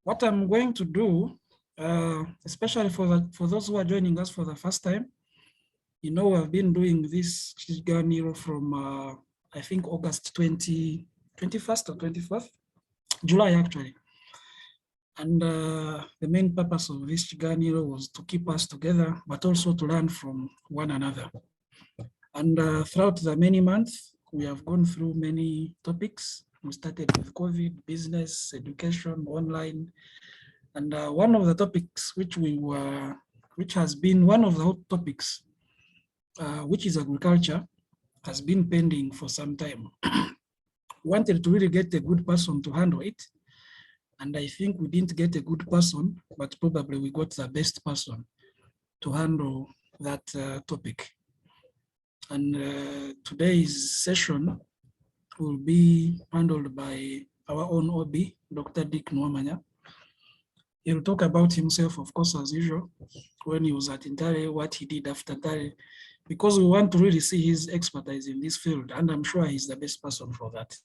What I'm going to do, especially for those who are joining us for the first time, you know, I've been doing this Kiganiro from, I think, August 21st or 24th, July actually. And the main purpose of this Kiganiro was to keep us together, but also to learn from one another. And throughout the many months, we have gone through many topics. We started with COVID, business, education, online. And one of the topics which has been one of the hot topics, which is agriculture, has been pending for some time. Wanted to really get a good person to handle it. And I think we didn't get a good person, but probably we got the best person to handle that topic. And today's session will be handled by our own OB, Dr. Nuwamanya. He'll talk about himself, of course, as usual, when he was at Intare, what he did after Intare, because we want to really see his expertise in this field, and I'm sure he's the best person for that.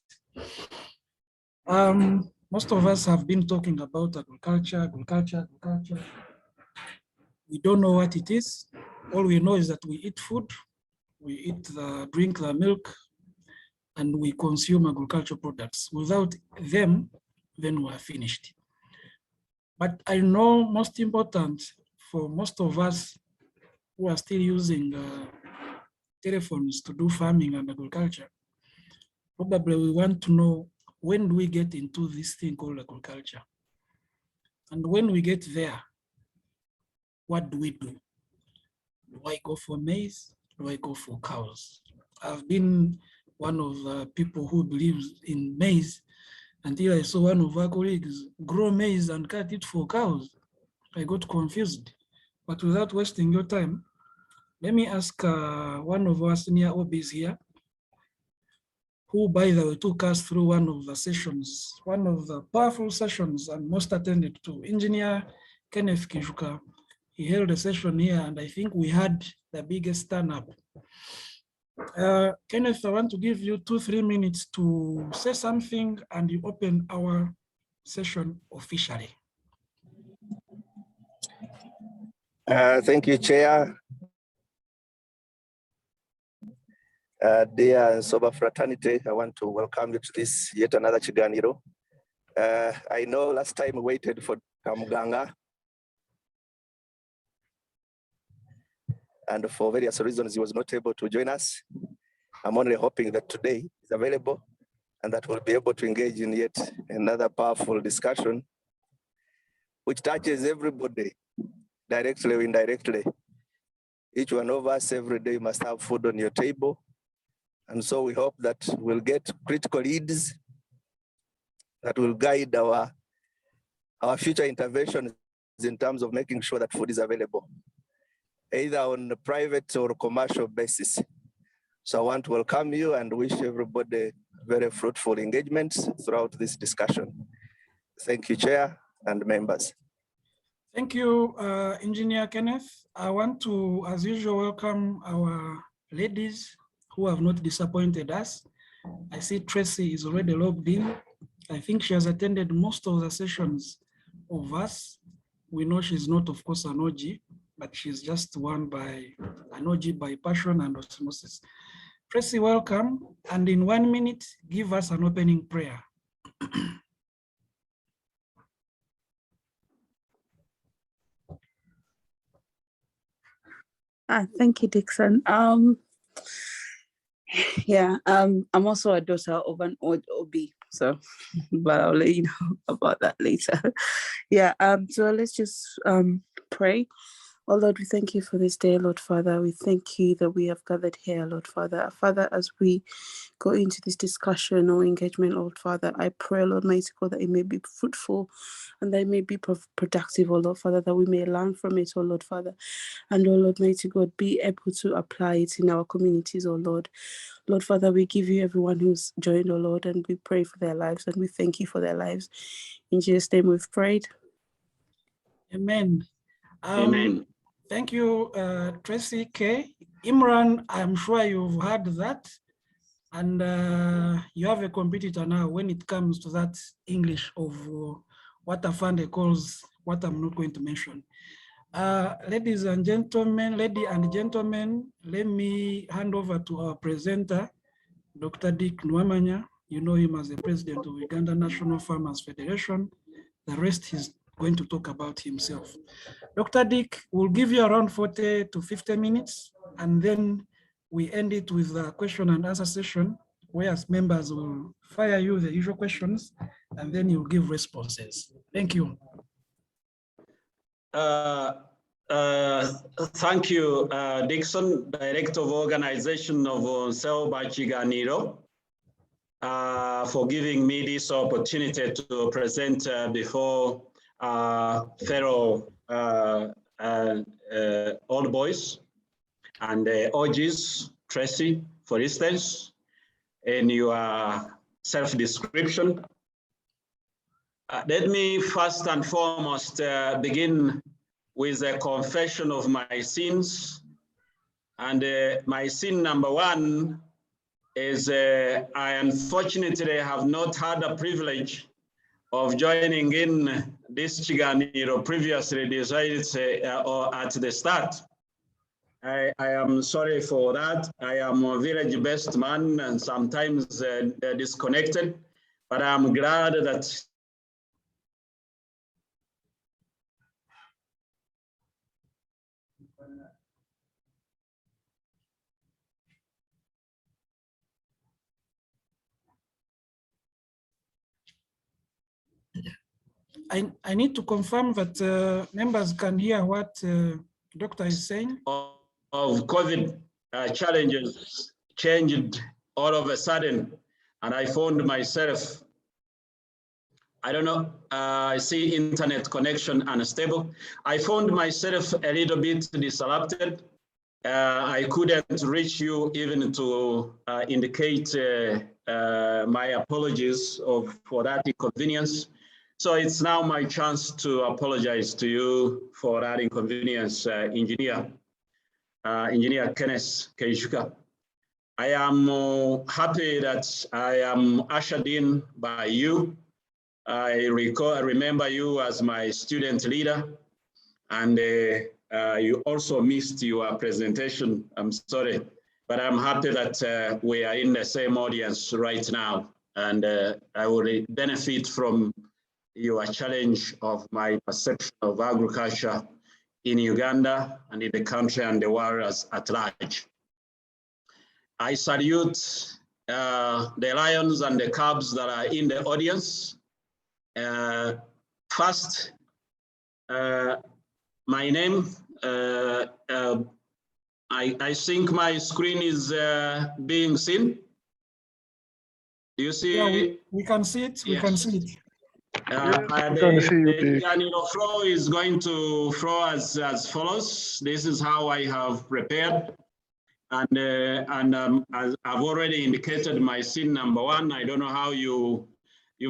Most of us have been talking about agriculture. We don't know what it is. All we know is that we eat food, we drink the milk, and we consume agricultural products. Without them, then we're finished. But I know most important for most of us who are still using telephones to do farming and agriculture, probably we want to know, when do we get into this thing called agriculture? And when we get there, what do we do? Do I go for maize? Do I go for cows? I've been one of the people who believes in maize until I saw one of our colleagues grow maize and cut it for cows. I got confused. But without wasting your time, let me ask one of our senior OBs here, who, by the way, took us through one of the sessions, one of the powerful sessions and most attended to, Engineer Kenneth Kijuka. He held a session here, and I think we had the biggest turn-up. Kenneth, I want to give you 2-3 minutes to say something, and you open our session officially. Thank you, Chair. Dear Nsoba fraternity, I want to welcome you to this yet another Kiganiro. I know last time we waited for Kamuganga, and for various reasons he was not able to join us. I'm only hoping that today is available and that we'll be able to engage in yet another powerful discussion which touches everybody, directly or indirectly. Each one of us every day must have food on your table. And so we hope that we'll get critical leads that will guide our future interventions in terms of making sure that food is available, either on a private or commercial basis. So I want to welcome you and wish everybody very fruitful engagement throughout this discussion. Thank you, Chair and members. Thank you, Engineer Kenneth. I want to, as usual, welcome our ladies who have not disappointed us. I see Tracy is already logged in. I think she has attended most of the sessions of us. We know she's not, of course, an OG, but she's just an OG by passion and osmosis. Tracy, welcome. And in 1 minute, give us an opening prayer. Thank you, Dixon. I'm also a daughter of an OB, so, but I'll let you know about that later. So let's just pray. Oh Lord, we thank you for this day, Lord Father. We thank you that we have gathered here, Lord Father. Father, as we go into this discussion or engagement, Lord Father, I pray, Lord Mighty God, that it may be fruitful and that it may be productive, oh Lord Father, that we may learn from it, oh Lord Father. And oh Lord Mighty God, be able to apply it in our communities, oh Lord. Lord Father, we give you everyone who's joined, oh Lord, and we pray for their lives and we thank you for their lives. In Jesus' name we've prayed. Amen. Amen. Thank you, Tracy K. Imran, I'm sure you've heard that. And you have a competitor now when it comes to that English of what Afande calls what I'm not going to mention. Ladies and gentlemen, let me hand over to our presenter, Dr. Dick Nuwamanya. You know him as the president of Uganda National Farmers Federation. The rest he's going to talk about himself. Dr. Dick will give you around 40 to 50 minutes, and then we end it with a question and answer session, where members will fire you the usual questions, and then you'll give responses. Thank you. Thank you, Dixon, Director of Organization of Nsoba Kiganiro, for giving me this opportunity to present before fellow old boys and OGs, Tracy, for instance, in your self-description. Let me first and foremost begin with a confession of my sins. And my sin number one is I unfortunately have not had the privilege of joining in this Kiganiro previously decided or at the start. I am sorry for that. I am a village best man and sometimes disconnected, but I'm glad that I need to confirm that members can hear what doctor is saying. Of COVID challenges changed all of a sudden, and I found myself, I don't know, I see internet connection unstable. I found myself a little bit disrupted. I couldn't reach you even to indicate my apologies for that inconvenience. So it's now my chance to apologize to you for that inconvenience, Engineer Kenneth Keishuka. I am happy that I am ushered in by you. I remember you as my student leader, and you also missed your presentation. I'm sorry, but I'm happy that we are in the same audience right now, and I will benefit from your challenge of my perception of agriculture in Uganda and in the country and the world at large. I salute the lions and the cubs that are in the audience. First, my name, I think my screen is being seen. Do you see? Yeah, we can see it. We can see it. The Kiganiro flow is going to flow as follows. This is how I have prepared. And as I've already indicated my sin number one. I don't know how you've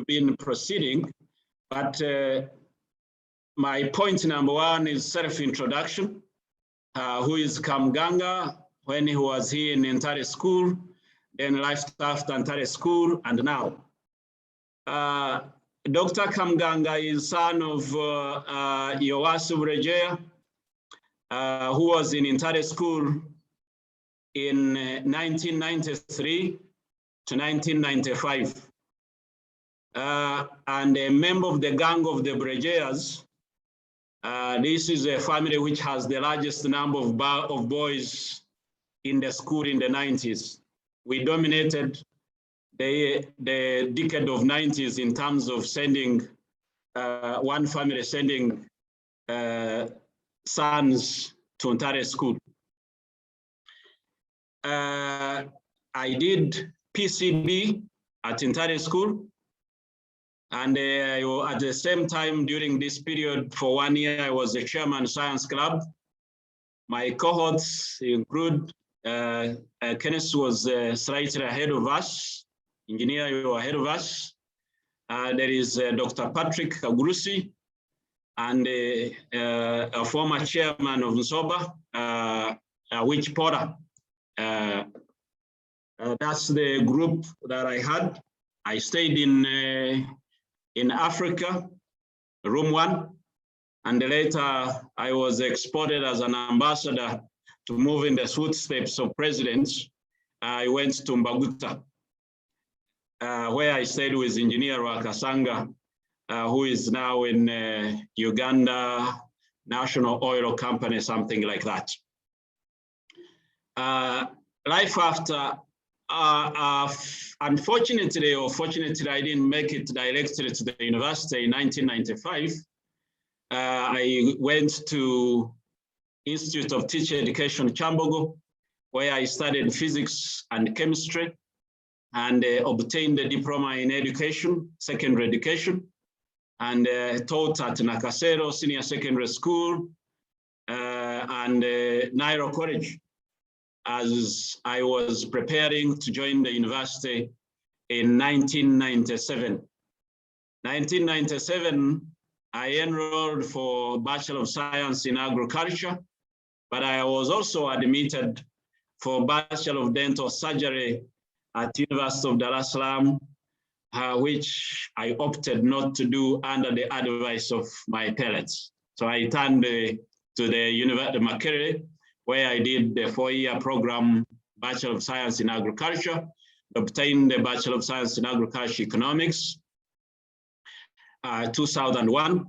been proceeding, but my point number one is self-introduction. Who is Kamganga, when he was here in Ntare School, then life after Ntare School, and now. Dr. Kamganga is son of Yowasu Brejea, who was in Ntare School in 1993 to 1995. And a member of the gang of the Brejeas. This is a family which has the largest number of boys in the school in the 90s. We dominated the decade of 90s in terms of sending, one family sending sons to Ntare School. I did PCB at Ntare School. And at the same time, during this period, for 1 year, I was the chairman science club. My cohorts include, Kenneth was slightly ahead of us. Engineer, you were ahead of us. There is Dr. Patrick Agurusi, and a former chairman of Nsoba, Witch Porter. That's the group that I had. I stayed in Africa room 1. And later, I was exported as an ambassador to move in the footsteps of presidents. I went to Mbaguta, where I stayed with Engineer Wakasanga, who is now in Uganda National Oil Company, something like that. Life after, unfortunately or fortunately, I didn't make it directly to the university in 1995. I went to Institute of Teacher Education, Chambogo, where I studied physics and chemistry and obtained a diploma in education, secondary education, and taught at Nakasero Senior Secondary School and Nairo College as I was preparing to join the university in 1997. 1997, I enrolled for Bachelor of Science in Agriculture, but I was also admitted for Bachelor of Dental Surgery at University of Dar es Salaam, which I opted not to do under the advice of my parents. So I turned to the University of Makerere, where I did the 4-year program, Bachelor of Science in Agriculture, obtained the Bachelor of Science in Agriculture Economics, 2001.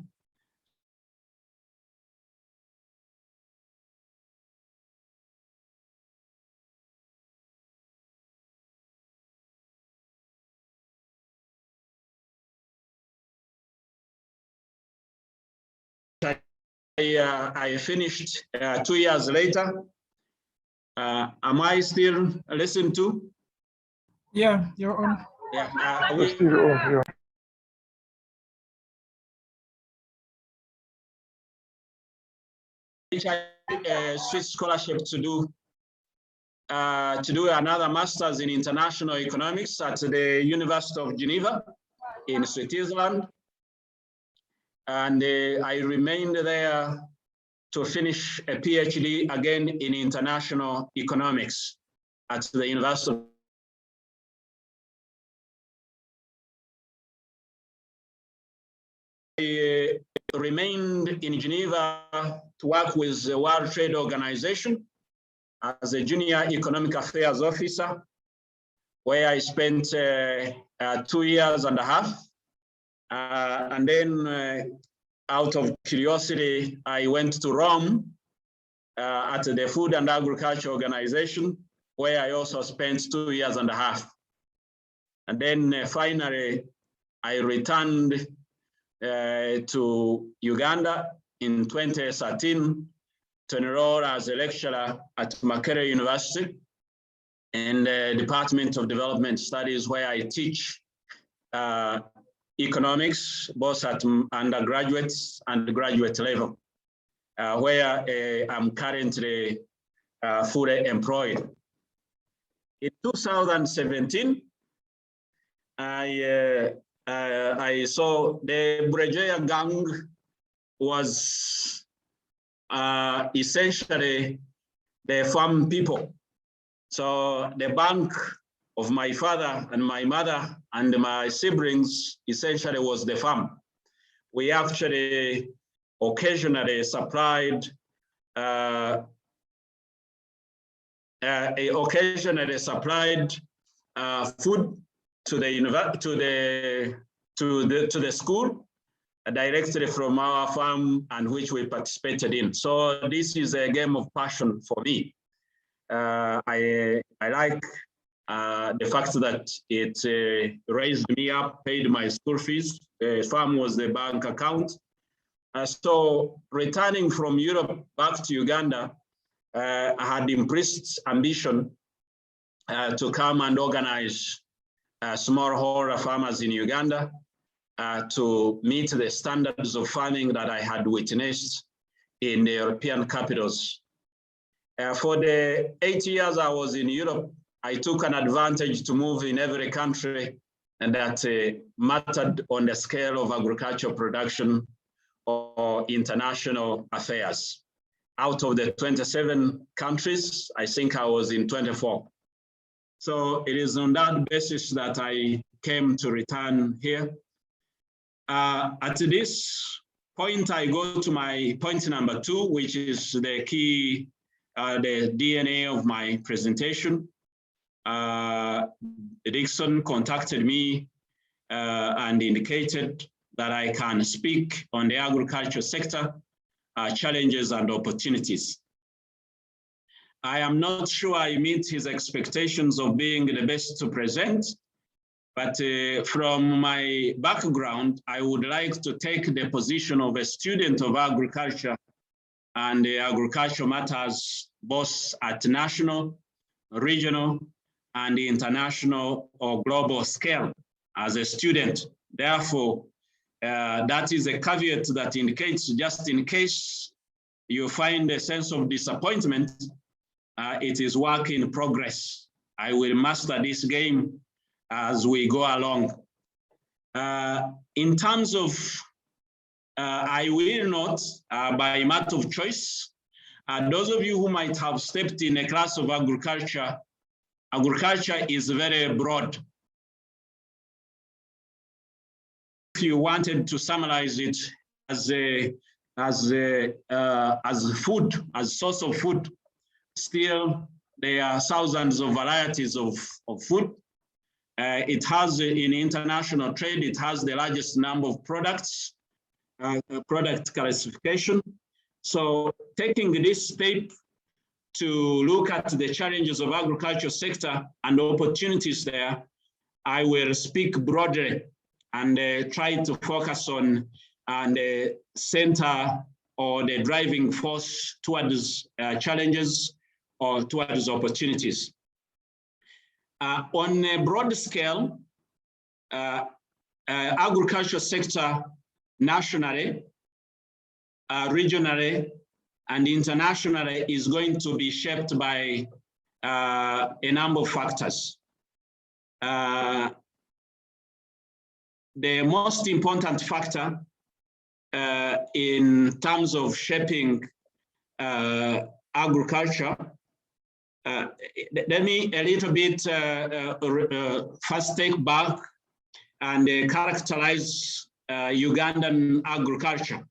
I finished 2 years later. Am I still listened to? Yeah, you're on. Yeah, which I switched scholarship to do another master's in international economics at the University of Geneva in Switzerland. And I remained there to finish a PhD again in international economics at the University of I remained in Geneva to work with the World Trade Organization as a junior economic affairs officer, where I spent 2 years and a half. And then out of curiosity, I went to Rome at the Food and Agriculture Organization, where I also spent 2 years and a half. And then finally, I returned to Uganda in 2013 to enroll as a lecturer at Makerere University in the Department of Development Studies, where I teach economics, both at undergraduate and graduate level, where I'm currently fully employed. In 2017, I saw the Buregeya gang was essentially the farm people. So the bank of my father and my mother and my siblings essentially was the farm. We actually occasionally supplied food to the school directly from our farm, and which we participated in. So this is a game of passion for me. I like the fact that it raised me up, paid my school fees. The farm was the bank account. So returning from Europe back to Uganda, I had increased ambition to come and organize smallholder farmers in Uganda to meet the standards of farming that I had witnessed in the European capitals. For the 8 years I was in Europe, I took an advantage to move in every country and that mattered on the scale of agricultural production or international affairs. Out of the 27 countries, I think I was in 24. So it is on that basis that I came to return here. At this point, I go to my point number 2, which is the key, the DNA of my presentation. Dixon contacted me and indicated that I can speak on the agriculture sector, challenges and opportunities. I am not sure I meet his expectations of being the best to present, but from my background, I would like to take the position of a student of agriculture and agricultural matters, both at national, regional, and international or global scale as a student. Therefore, that is a caveat that indicates, just in case you find a sense of disappointment, it is work in progress. I will master this game as we go along. In terms of, I will not, by matter of choice, those of you who might have stepped in a class of agriculture, agriculture is very broad. If you wanted to summarize it as food, as source of food, still there are thousands of varieties of food. It has, in international trade, it has the largest number of products, product classification. So taking this step to look at the challenges of agriculture sector and the opportunities there, I will speak broadly and try to focus on the center or the driving force towards challenges or towards opportunities. On a broad scale, agriculture sector nationally, regionally, and internationally is going to be shaped by a number of factors. The most important factor in terms of shaping agriculture, let me a little bit first take back and characterize Ugandan agriculture.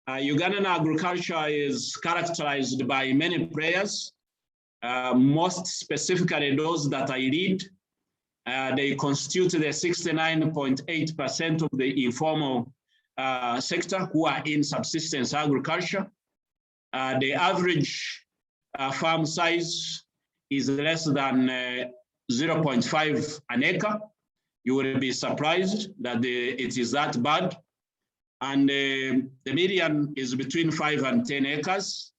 Ugandan agriculture is characterized by many players, most specifically those that I lead. They constitute the 69.8% of the informal sector who are in subsistence agriculture. The average farm size is less than 0.5 an acre. You will be surprised that it is that bad. And the median is between 5 and 10 acres.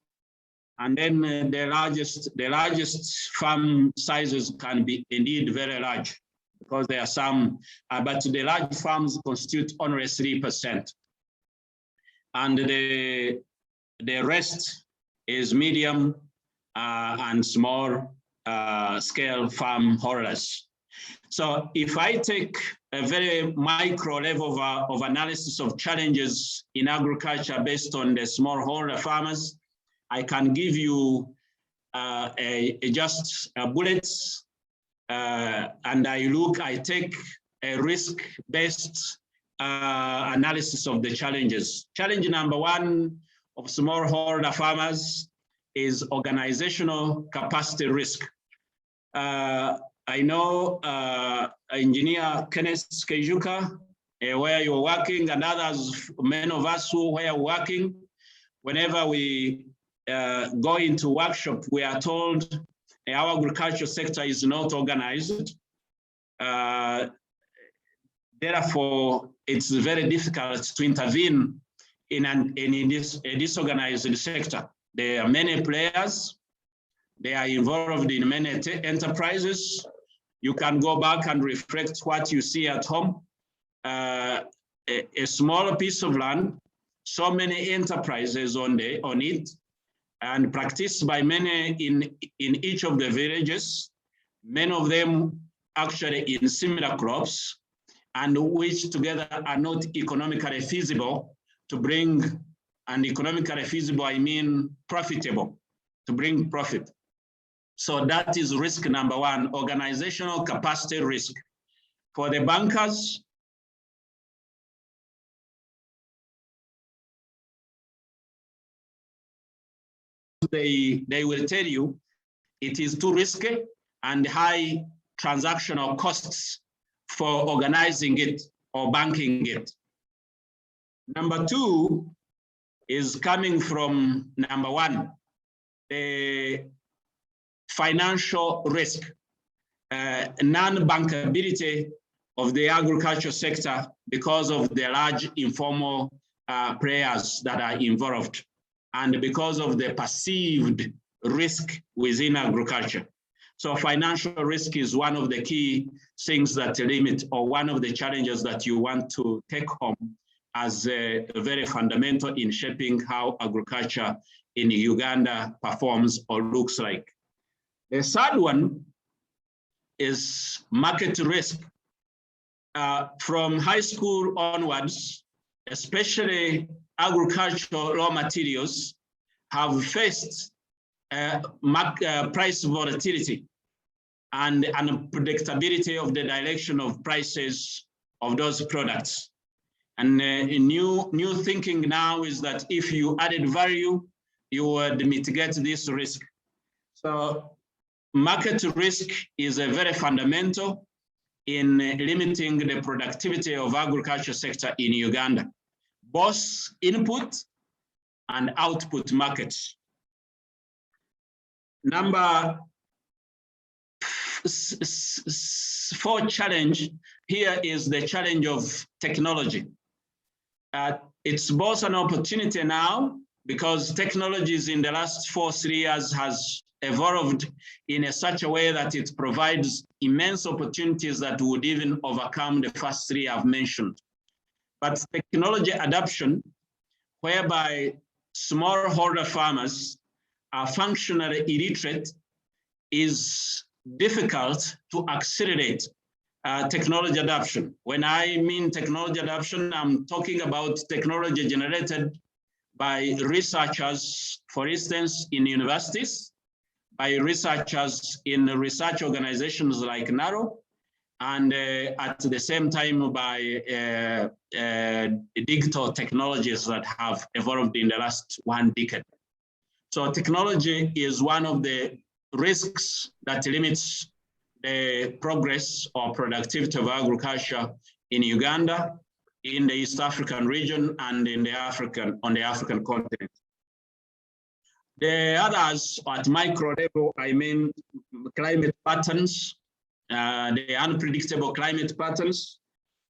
And then the largest farm sizes can be indeed very large, because there are some, but the large farms constitute only 3%. And the rest is medium and small scale farm holders. So if I take a very micro level of analysis of challenges in agriculture based on the smallholder farmers, I can give you just bullets, and I take a risk-based analysis of the challenges. Challenge number 1 of smallholder farmers is organizational capacity risk. I know Engineer Kenneth Kejuka, where you're working, and others, many of us who are working, whenever we go into workshop, we are told our agriculture sector is not organized. Therefore, it's very difficult to intervene in a disorganized sector. There are many players. They are involved in many enterprises. You can go back and reflect what you see at home. A small piece of land, so many enterprises on it, and practiced by many in each of the villages, many of them actually in similar crops, and which together are not economically feasible to bring, and economically feasible, I mean profitable, to bring profit. So that is risk number 1, organizational capacity risk. For the bankers, they will tell you it is too risky and high transactional costs for organizing it or banking it. Number two is coming from number one, the financial risk, non-bankability of the agriculture sector because of the large informal players that are involved and because of the perceived risk within agriculture. So financial risk is one of the key things that limit, or one of the challenges that you want to take home as very fundamental in shaping how agriculture in Uganda performs or looks like. The third one is market risk. From high school onwards, especially agricultural raw materials have faced price volatility and unpredictability of the direction of prices of those products. And new thinking now is that if you added value, you would mitigate this risk. So market risk is a very fundamental in limiting the productivity of agriculture sector in Uganda, both input and output markets. Number 4 challenge here is the challenge of technology. It's both an opportunity now because technologies in the last 3 years has evolved in such a way that it provides immense opportunities that would even overcome the first 3 I've mentioned. But technology adoption, whereby smallholder farmers are functionally illiterate, is difficult to accelerate technology adoption. When I mean technology adoption, I'm talking about technology generated by researchers, for instance, in universities, by researchers in research organizations like NARO, and at the same time by digital technologies that have evolved in the last 1 decade. So technology is one of the risks that limits the progress or productivity of agriculture in Uganda, in the East African region, and in the on the African continent. The others at micro level, I mean climate patterns, the unpredictable climate patterns,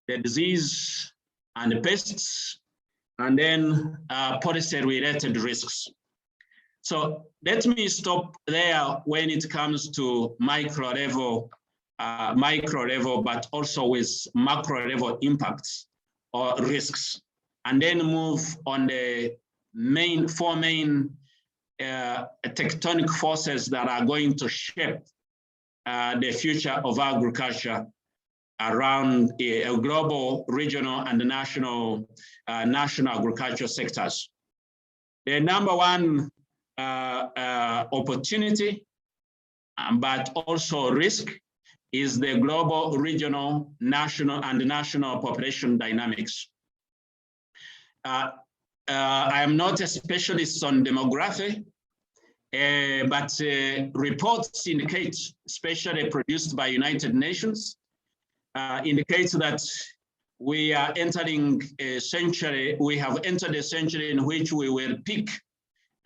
the disease and the pests, and then policy-related risks. So let me stop there when it comes to micro level, but also with macro level impacts or risks, and then move on the 4 main tectonic forces that are going to shape the future of agriculture around a global, regional, and national agriculture sectors. The number 1 opportunity, but also risk, is the global, regional, national, and national population dynamics. I am not a specialist on demography, but reports indicate, especially produced by United Nations, indicates that we are entering a century, we have entered a century in which we will peak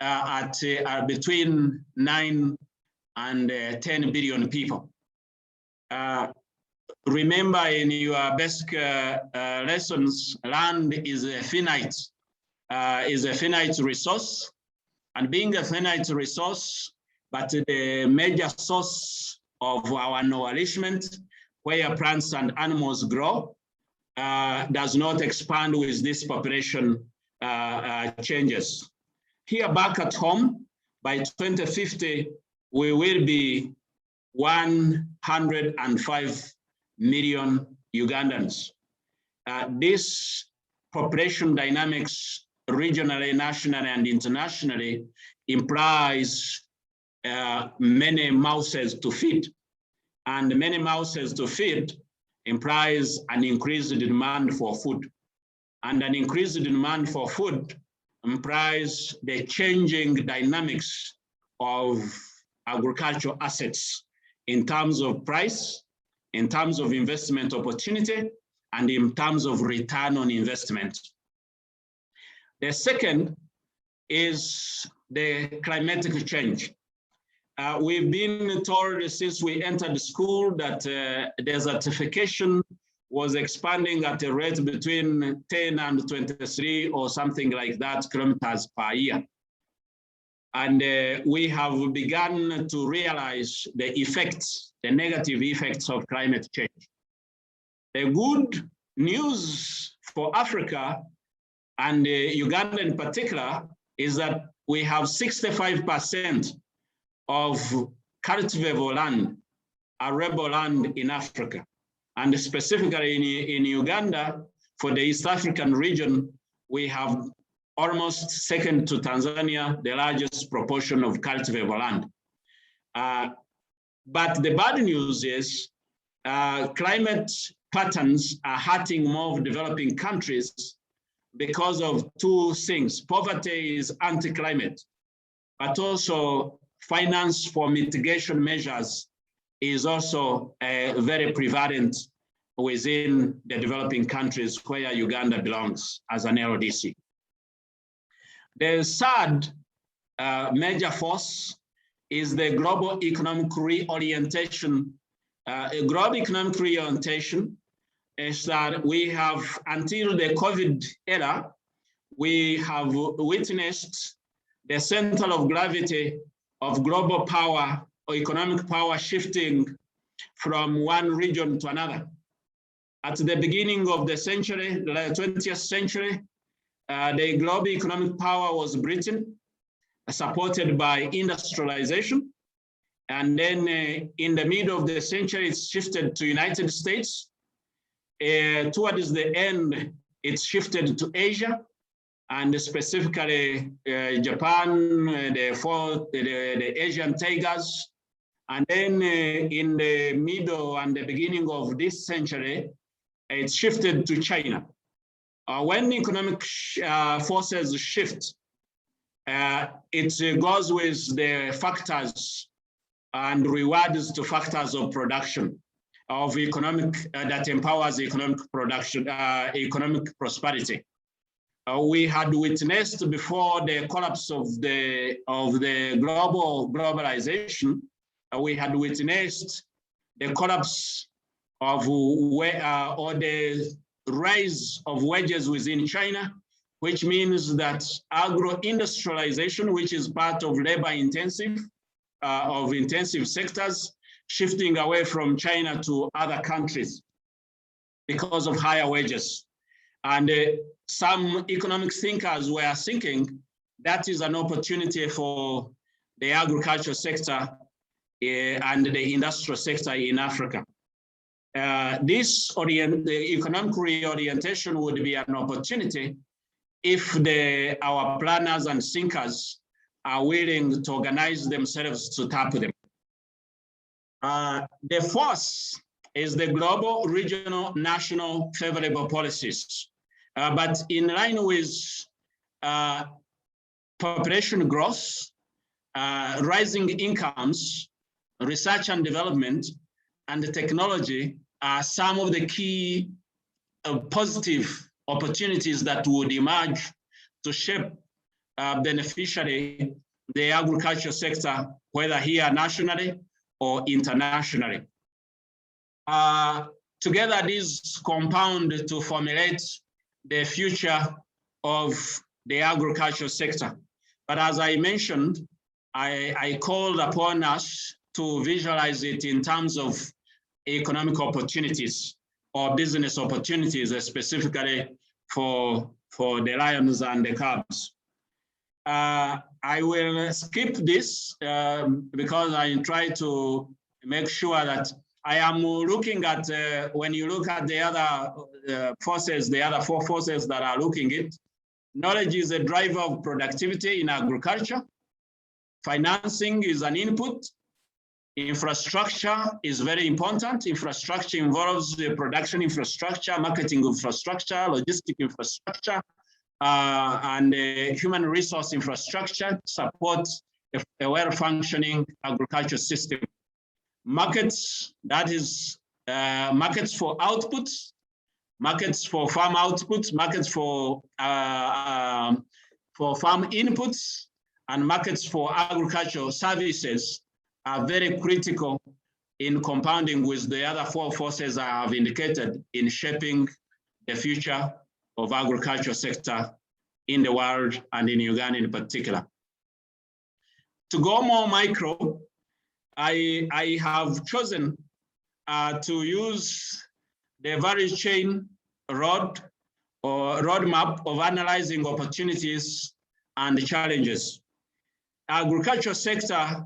at between 9 and 10 billion people. Remember in your basic lessons, land is a finite resource, and being a finite resource, but the major source of our nourishment, where plants and animals grow, does not expand with this population changes. Here back at home, by 2050, we will be 105 million Ugandans. This population dynamics, regionally, nationally, and internationally, implies many mouths to feed. And many mouths to feed implies an increased demand for food. And an increased demand for food implies the changing dynamics of agricultural assets in terms of price, in terms of investment opportunity, and in terms of return on investment. The second is the climatic change. We've been told since we entered school that desertification was expanding at a rate between 10 and 23 or something like that kilometers per year. And we have begun to realize the effects, the negative effects of climate change. The good news for Africa and Uganda in particular is that we have 65% of cultivable land, arable land in Africa. And specifically in Uganda, for the East African region, we have almost second to Tanzania, the largest proportion of cultivable land. But the bad news is climate patterns are hurting more of developing countries because of two things. Poverty is anti-climate, but also finance for mitigation measures is also very prevalent within the developing countries where Uganda belongs as an LDC. The third major force is the global economic reorientation. Global economic reorientation is that we have, until the COVID era, we have witnessed the center of gravity of global power or economic power shifting from one region to another. At the beginning of the century, the 20th century, the global economic power was Britain, supported by industrialization. And then in the middle of the century, it shifted to United States. Towards the end, it shifted to Asia, and specifically Japan, the Asian tigers. And then in the middle and the beginning of this century, it shifted to China. When economic forces shift, it goes with the factors and rewards to factors of production of economic that empowers economic production, economic prosperity. We had witnessed before the collapse of the globalization, we had witnessed the collapse of or the rise of wages within China, which means that agro-industrialization, which is part of labor-intensive, of intensive sectors, shifting away from China to other countries because of higher wages. And some economic thinkers were thinking that is an opportunity for the agriculture sector and the industrial sector in Africa. This economic reorientation would be an opportunity if our planners and thinkers are willing to organize themselves to tap them. The fourth is the global, regional, national favorable policies. But in line with population growth, rising incomes, research and development, and the technology are some of the key positive opportunities that would emerge to shape beneficially the agriculture sector, whether here nationally or internationally. Together, these compound to formulate the future of the agriculture sector. But as I mentioned, I called upon us to visualize it in terms of economic opportunities or business opportunities, specifically for the lions and the cubs. I will skip this because I try to make sure that I am looking at, when you look at the other forces, the other four forces that are looking at, knowledge is a driver of productivity in agriculture. Financing is an input. Infrastructure is very important. Infrastructure involves the production infrastructure, marketing infrastructure, logistic infrastructure, and human resource infrastructure, support a well-functioning agriculture system. Markets, that is markets for outputs, markets for farm outputs, markets for farm inputs, and markets for agricultural services are very critical in compounding with the other four forces I have indicated in shaping the future of agriculture sector in the world and in Uganda in particular. To go more micro, I have chosen to use the value chain roadmap of analyzing opportunities and challenges. Agriculture sector,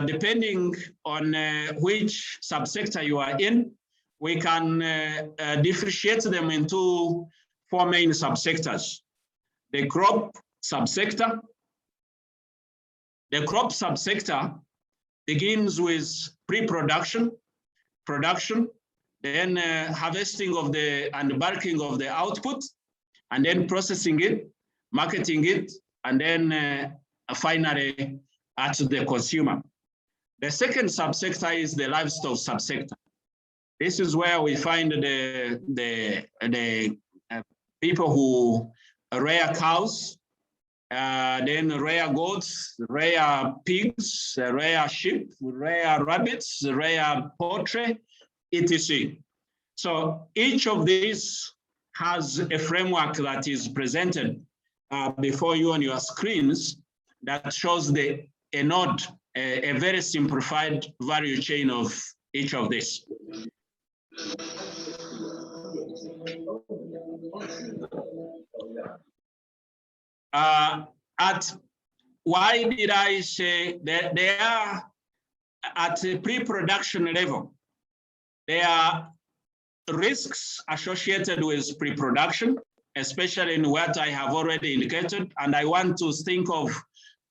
depending on which subsector you are in, we can differentiate them into four main subsectors. The crop subsector. The crop subsector begins with pre-production, production, then harvesting of and bulking of the output, and then processing it, marketing it, and then finally at the consumer. The second subsector is the livestock subsector. This is where we find the people who rear cows, then rear goats, rear pigs, rear sheep, rear rabbits, rear poultry, etc. So each of these has a framework that is presented before you on your screens that shows a very simplified value chain of each of these. Why did I say that they are at a pre-production level? There are risks associated with pre-production, especially in what I have already indicated, and I want to think of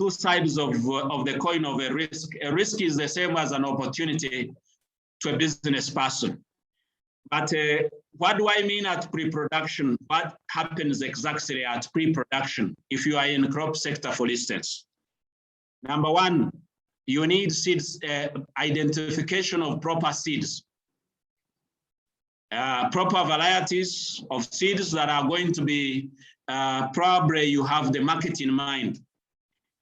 two sides of the coin of a risk. A risk is the same as an opportunity to a business person. But what do I mean at pre-production? What happens exactly at pre-production if you are in the crop sector, for instance? Number one, you need seeds, identification of proper seeds. Proper varieties of seeds that are going to be, probably you have the market in mind.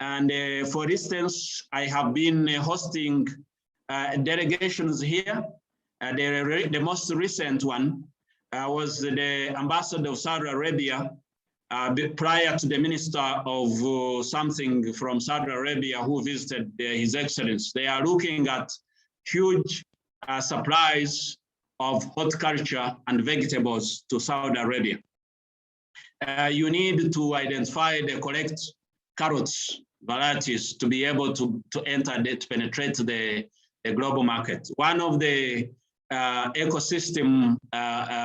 And for instance, I have been hosting delegations here. The most recent one was the ambassador of Saudi Arabia prior to the minister of something from Saudi Arabia who visited His Excellency. They are looking at huge supplies of horticulture and vegetables to Saudi Arabia. You need to identify the correct carrots varieties to be able to enter, to penetrate the global market. One of the ecosystem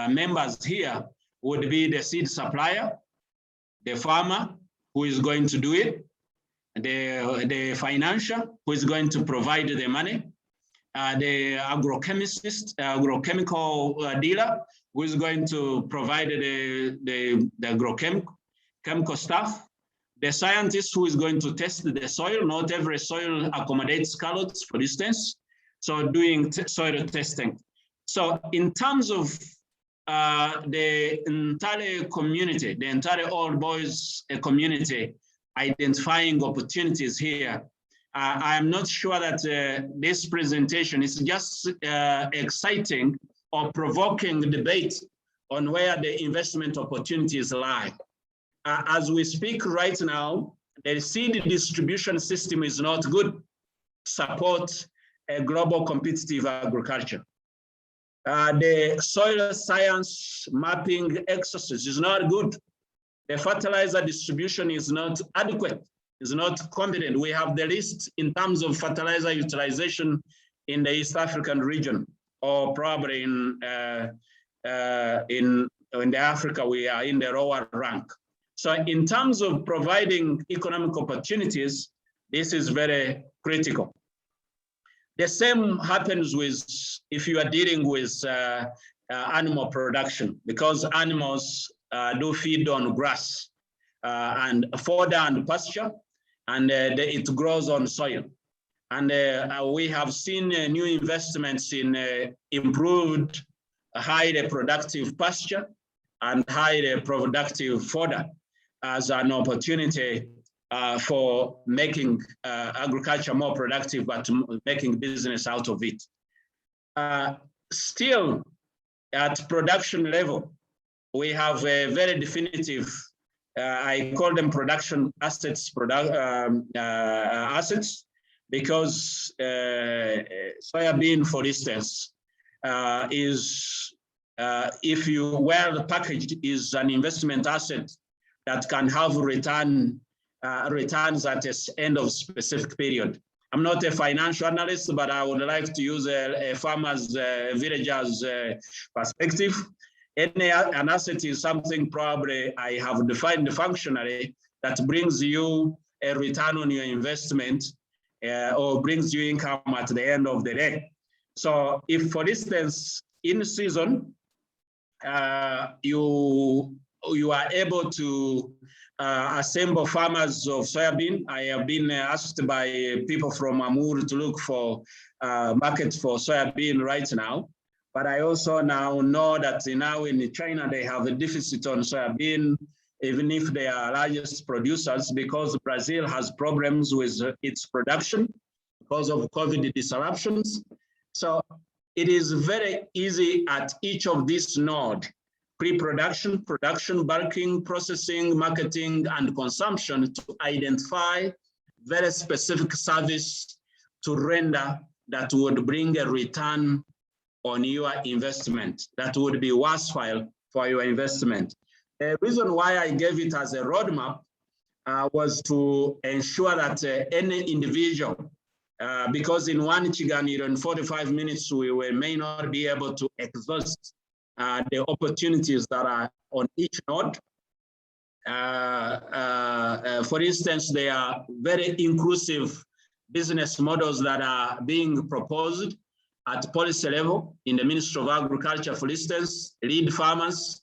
members here would be the seed supplier, the farmer who is going to do it, the financier who is going to provide the money, the agrochemist, agrochemical dealer who is going to provide the agrochemical stuff, the scientist who is going to test the soil. Not every soil accommodates carrots, for instance, so doing soil testing. So in terms of the entire community, the entire old boys community identifying opportunities here, I am not sure that this presentation is just exciting or provoking debate on where the investment opportunities lie. As we speak right now, the seed distribution system is not good to support a global competitive agriculture. The soil science mapping exercise is not good. The fertilizer distribution is not adequate, is not competent. We have the least in terms of fertilizer utilization in the East African region, or probably in the Africa, we are in the lower rank. So in terms of providing economic opportunities, this is very critical. The same happens with if you are dealing with animal production, because animals do feed on grass and fodder and pasture. and it grows on soil. And we have seen new investments in improved highly productive pasture and highly productive fodder as an opportunity for making agriculture more productive, but making business out of it. Still, at production level, we have a very definitive, I call them production assets, assets, because soybean, for instance, is, if you well packaged, is an investment asset that can have returns at the end of specific period. I'm not a financial analyst, but I would like to use a farmer's, villager's perspective. An asset is something probably I have defined functionally that brings you a return on your investment or brings you income at the end of the day. So if, for instance, in season, you are able to assemble farmers of soybean. I have been asked by people from Amur to look for markets for soybean right now. But I also now know that now in China, they have a deficit on soybean, even if they are largest producers, because Brazil has problems with its production because of COVID disruptions. So it is very easy at each of these nodes, pre-production, production, bulking, processing, marketing, and consumption, to identify very specific service to render that would bring a return on your investment, that would be worthwhile for your investment. The reason why I gave it as a roadmap was to ensure that any individual, because in one Kiganiro in 45 minutes, we may not be able to exhaust the opportunities that are on each node. For instance, there are very inclusive business models that are being proposed at policy level in the Ministry of Agriculture, for instance, lead farmers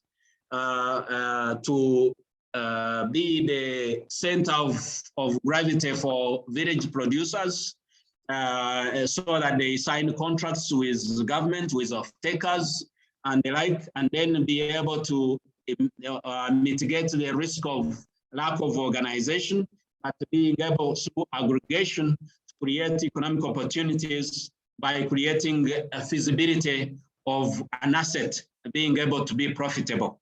to be the center of gravity for village producers, so that they sign contracts with government, with off-takers, and the like, and then be able to mitigate the risk of lack of organization, but being able through aggregation to create economic opportunities by creating a feasibility of an asset being able to be profitable.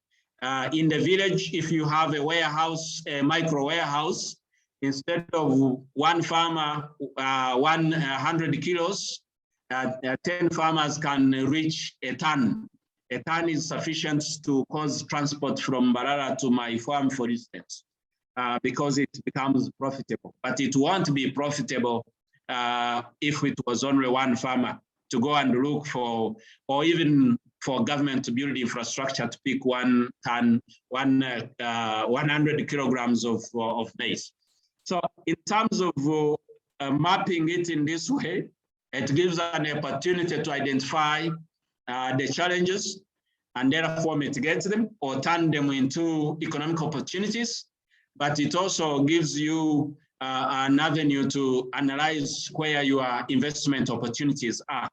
In the village, if you have a warehouse, a micro warehouse, instead of one farmer, 100 kilos, 10 farmers can reach a ton. A ton is sufficient to cause transport from Barara to my farm, for instance, because it becomes profitable. But it won't be profitable if it was only one farmer to go and look for, or even for government to build infrastructure to pick 1 ton, 100 kilograms of maize. So in terms of mapping it in this way, it gives an opportunity to identify the challenges and therefore mitigate them or turn them into economic opportunities. But it also gives you an avenue to analyze where your investment opportunities are.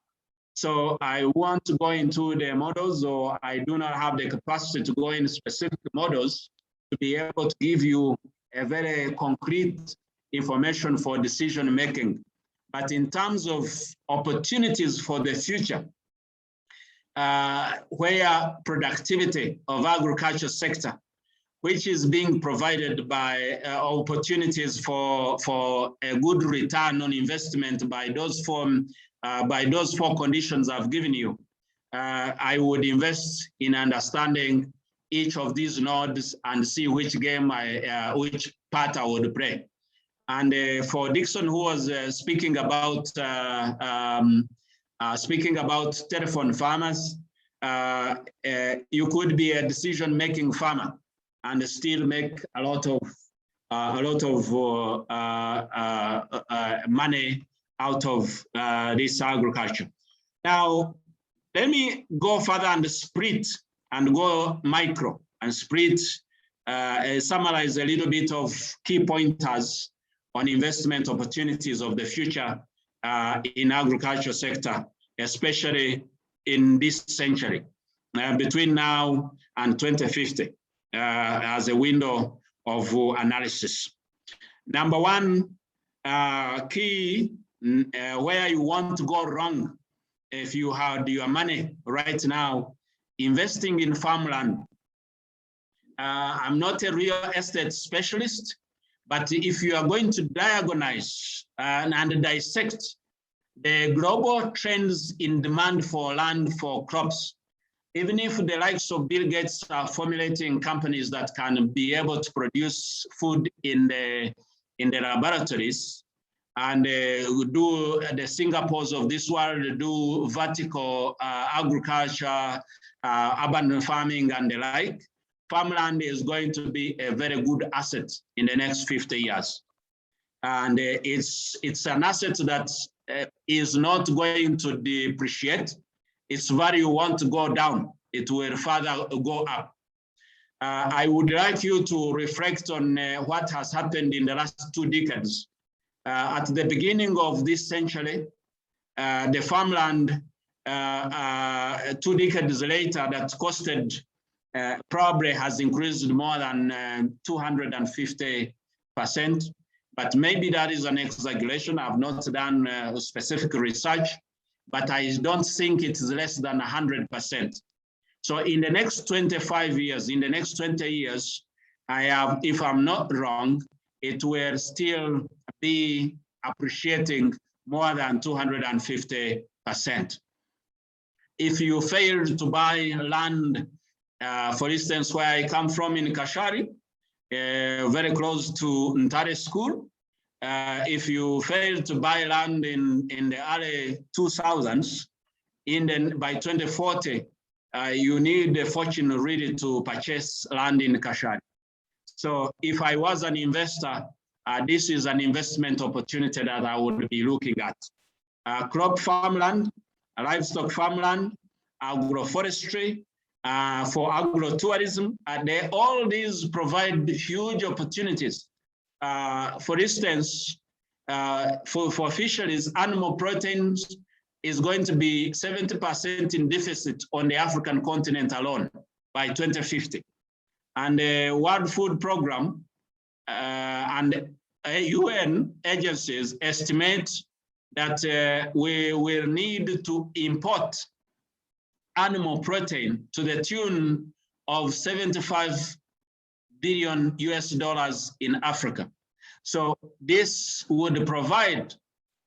So I want to go into the models, or I do not have the capacity to go in specific models to be able to give you a very concrete information for decision making. But in terms of opportunities for the future, where productivity of agriculture sector, which is being provided by opportunities for a good return on investment by those four conditions I've given you, I would invest in understanding each of these nodes and see which game which part I would play. And for Dixon, who was speaking about telephone farmers, you could be a decision-making farmer and still make a lot of money out of this agriculture. Now, let me go further and split and go micro and split, summarize a little bit of key pointers on investment opportunities of the future in agriculture sector, especially in this century, between now and 2050, as a window of analysis. Number one, key where you want to go wrong if you had your money right now, investing in farmland. I'm not a real estate specialist, but if you are going to diagnose and dissect the global trends in demand for land for crops, even if the likes of Bill Gates are formulating companies that can be able to produce food in the laboratories, and do the Singapores of this world, do vertical agriculture, urban farming and the like, farmland is going to be a very good asset in the next 50 years. And it's an asset that is not going to depreciate. Its value won't go down. It will further go up. I would like you to reflect on what has happened in the last 2 decades. At the beginning of this century, the farmland 2 decades later that costed probably has increased more than 250%, but maybe that is an exaggeration. I've not done specific research, but I don't think it's less than 100%. So in the next 25 years, in the next 20 years, if I'm not wrong, it will still be appreciating more than 250%. If you fail to buy land, for instance, where I come from in Kashari, very close to Ntare School, if you fail to buy land in the early 2000s, by 2040, you need a fortune really to purchase land in Kashari. So if I was an investor, this is an investment opportunity that I would be looking at. Crop farmland, livestock farmland, agroforestry, for agrotourism, all these provide huge opportunities. For instance, for fisheries, animal proteins is going to be 70% in deficit on the African continent alone by 2050. And the World Food Program and UN agencies estimate that we will need to import animal protein to the tune of $75 billion in Africa. So this would provide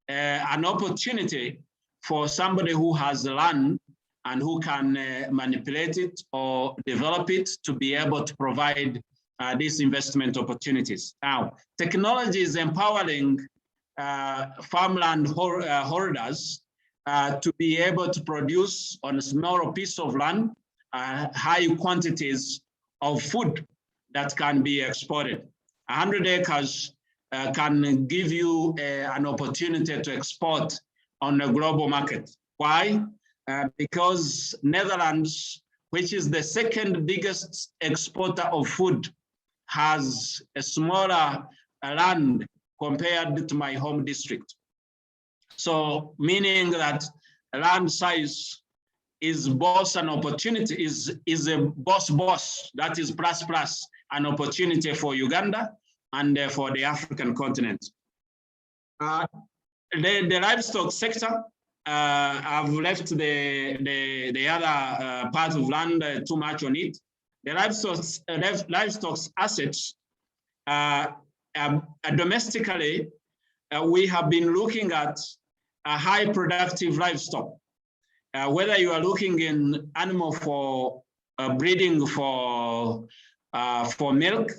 an opportunity for somebody who has land and who can manipulate it or develop it to be able to provide these investment opportunities. Now, technology is empowering farmland holders to be able to produce on a smaller piece of land high quantities of food that can be exported. 100 acres can give you an opportunity to export on a global market. Why? Because Netherlands, which is the second biggest exporter of food, has a smaller land compared to my home district. So meaning that land size is both an opportunity, is a boss, that is plus an opportunity for Uganda and for the African continent. The livestock sector, I've left the other part of land too much on it. The livestock assets, domestically, we have been looking at a high productive livestock. Whether you are looking in animal for breeding for milk,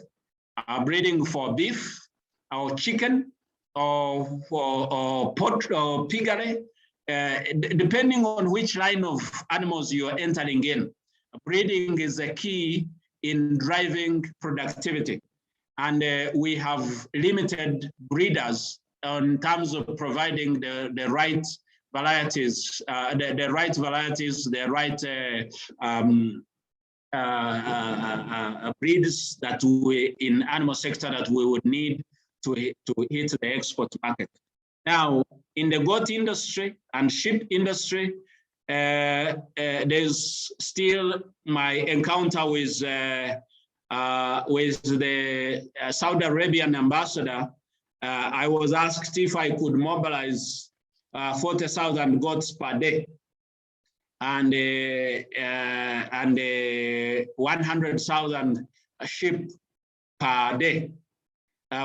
breeding for beef or chicken, or pork or piggery, depending on which line of animals you are entering in. Breeding is a key in driving productivity. And we have limited breeders in terms of providing the right varieties, the right breeds that we in animal sector that we would need to hit the export market. Now, in the goat industry and sheep industry, there's still my encounter with the Saudi Arabian ambassador. I was asked if I could mobilize 40,000 goats per day and 100,000 sheep per day.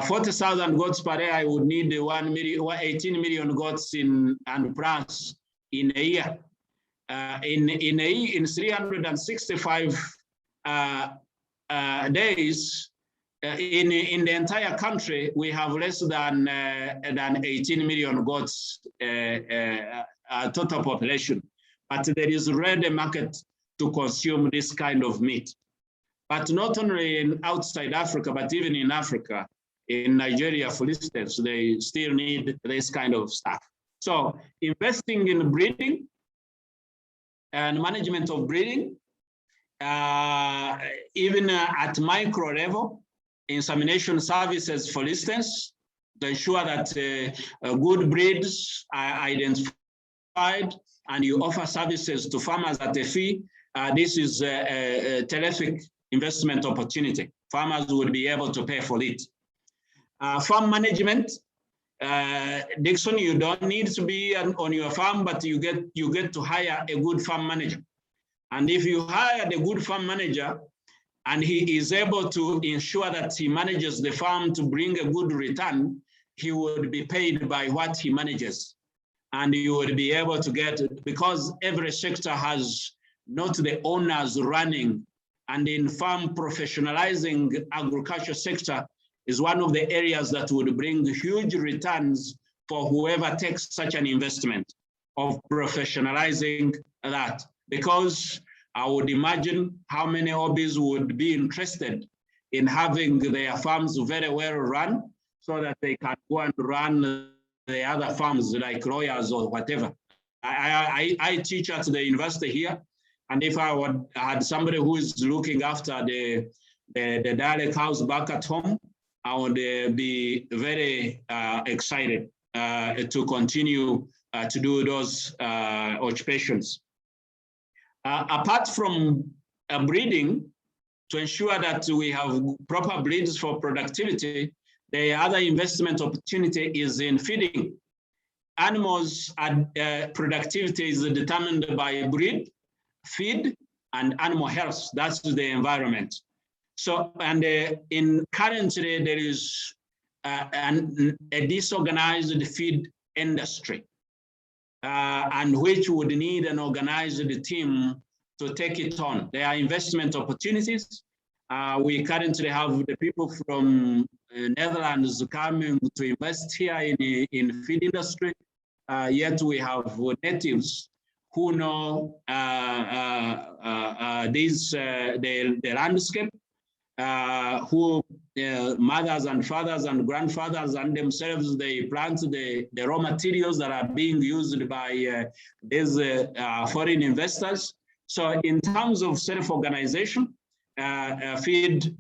40,000 goats per day, I would need 18 million goats and plus in a year. In 365 days, in the entire country, we have less than 18 million goats total population. But there is already a market to consume this kind of meat. But not only outside Africa, but even in Africa, in Nigeria, for instance, they still need this kind of stuff. So investing in breeding and management of breeding, even at micro level, insemination services, for instance, to ensure that good breeds are identified and you offer services to farmers at a fee. This is a terrific investment opportunity. Farmers would be able to pay for it. Farm management, Dixon, you don't need to be on your farm, but you get to hire a good farm manager. And if you hire the good farm manager and he is able to ensure that he manages the farm to bring a good return, he would be paid by what he manages. And you would be able to get, because every sector has not the owners running, and in farm professionalizing agriculture sector is one of the areas that would bring huge returns for whoever takes such an investment of professionalizing that. Because I would imagine how many hobbies would be interested in having their farms very well run so that they can go and run the other farms like lawyers or whatever. I teach at the university here, and if I had somebody who is looking after the dairy cows back at home, I would be very excited to continue to do those occupations. Apart from breeding, to ensure that we have proper breeds for productivity, the other investment opportunity is in feeding. Animals' productivity is determined by breed, feed, and animal health. That's the environment. So, and currently there is a disorganized feed industry, and which would need an organized team to take it on. There are investment opportunities. We currently have the people from Netherlands coming to invest here in feed industry. Yet we have natives who know the landscape, who mothers and fathers and grandfathers and themselves, they plant the raw materials that are being used by these foreign investors. So in terms of self-organization, feed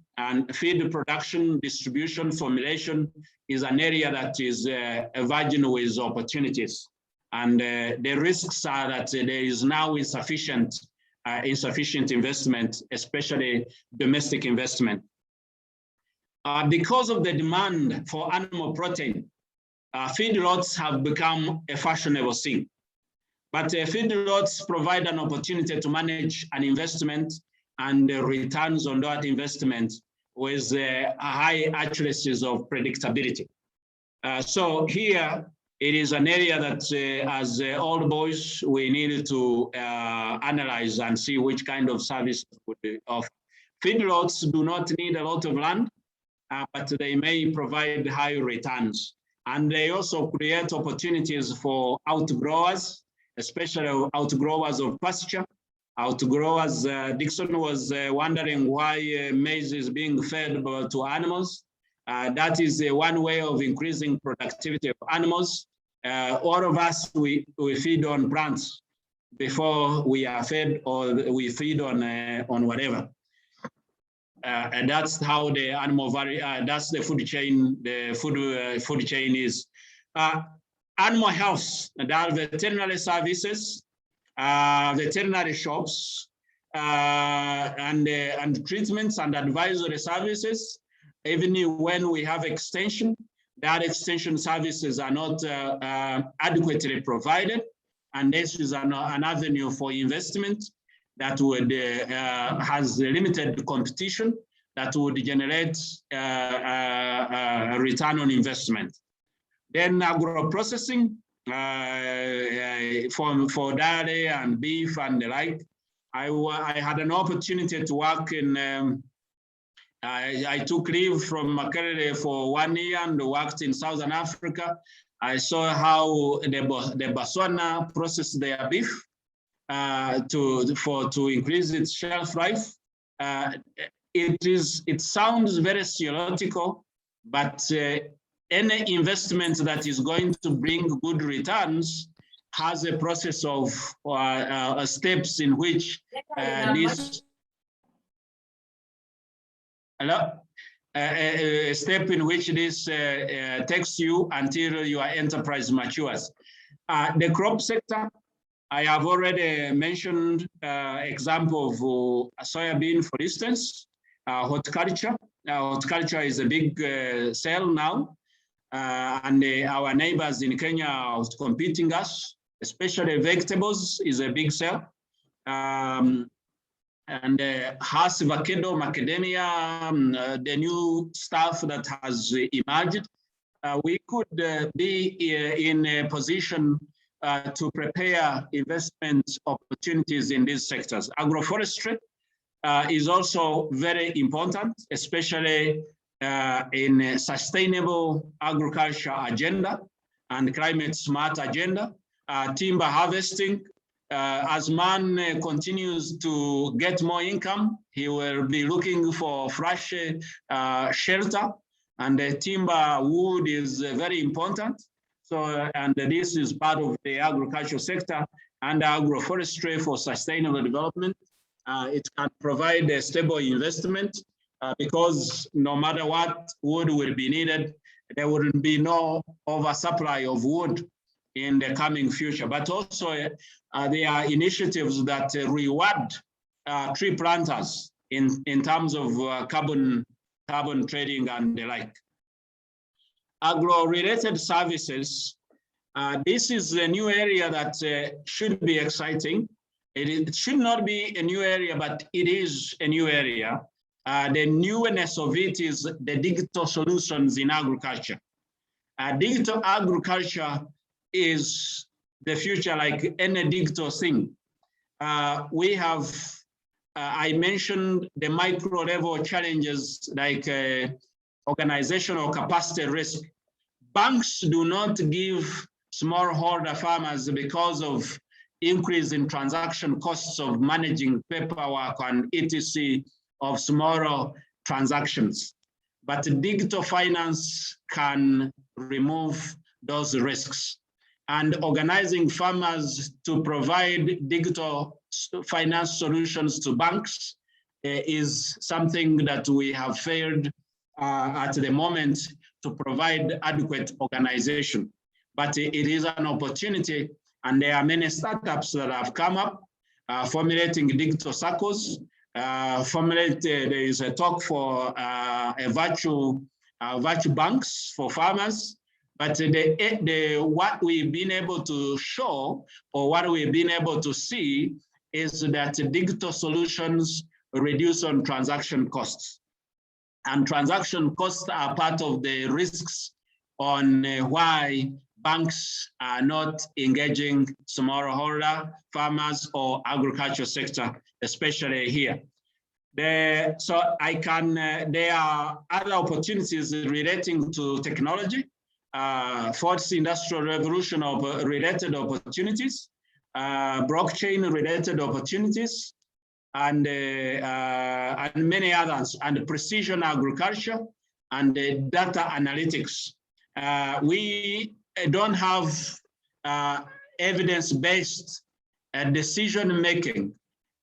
production, distribution, formulation is an area that is a virgin with opportunities. And the risks are that there is now insufficient investment, especially domestic investment. Because of the demand for animal protein, feedlots have become a fashionable thing. But feedlots provide an opportunity to manage an investment and the returns on that investment with high accuracies of predictability. So here, it is an area that as old boys, we need to analyze and see which kind of service would be offered. Feedlots do not need a lot of land, but they may provide high returns. And they also create opportunities for outgrowers, especially outgrowers of pasture. Outgrowers, Dixon was wondering why maize is being fed to animals. That is one way of increasing productivity of animals. All of us, we feed on plants before we are fed, or we feed on whatever. and that's how the animal that's the food chain. The food chain is animal health. And there are veterinary services, veterinary shops, and treatments and advisory services. Even when we have extension, that extension services are not adequately provided, and this is an avenue for investment that would has limited competition that would generate a return on investment. Then agro-processing for dairy and beef and the like. I had an opportunity to work in, I took leave from Makerere for 1 year and worked in Southern Africa. I saw how the Botswana process their beef to increase its shelf life. It sounds very theoretical, but any investment that is going to bring good returns has a process of steps in which this a step in which this takes you until your enterprise matures. The crop sector, I have already mentioned example of soybean, for instance, horticulture. Horticulture is a big sale now, and our neighbors in Kenya are competing us, especially vegetables is a big sale. And Hass, avocado, macadamia, the new stuff that has emerged, we could be in a position to prepare investment opportunities in these sectors. Agroforestry is also very important, especially in a sustainable agriculture agenda and climate smart agenda. Timber harvesting, as man continues to get more income, he will be looking for fresh shelter, and the timber wood is very important. So, and this is part of the agricultural sector and agroforestry for sustainable development. It can provide a stable investment because no matter what wood will be needed, there will be no oversupply of wood in the coming future. But also there are initiatives that reward tree planters in terms of carbon trading and the like. Agro-related services, this is a new area that should be exciting. It should not be a new area, but it is a new area. The newness of it is the digital solutions in agriculture. Digital agriculture is the future, like any digital thing. We have, I mentioned the micro level challenges like organizational capacity risk. Banks do not give smallholder farmers because of increase in transaction costs of managing paperwork and etc. of smaller transactions. But digital finance can remove those risks. And organizing farmers to provide digital finance solutions to banks is something that we have failed at the moment to provide adequate organization. But it is an opportunity, and there are many startups that have come up formulating digital circles. There is a talk for a virtual banks for farmers. But what we've been able to show, or what we've been able to see, is that digital solutions reduce on transaction costs. And transaction costs are part of the risks on why banks are not engaging smallholder farmers or agriculture sector, especially here. There are other opportunities relating to technology. Fourth industrial revolution of related opportunities, blockchain related opportunities, and many others, and precision agriculture and data analytics. We don't have evidence-based decision-making,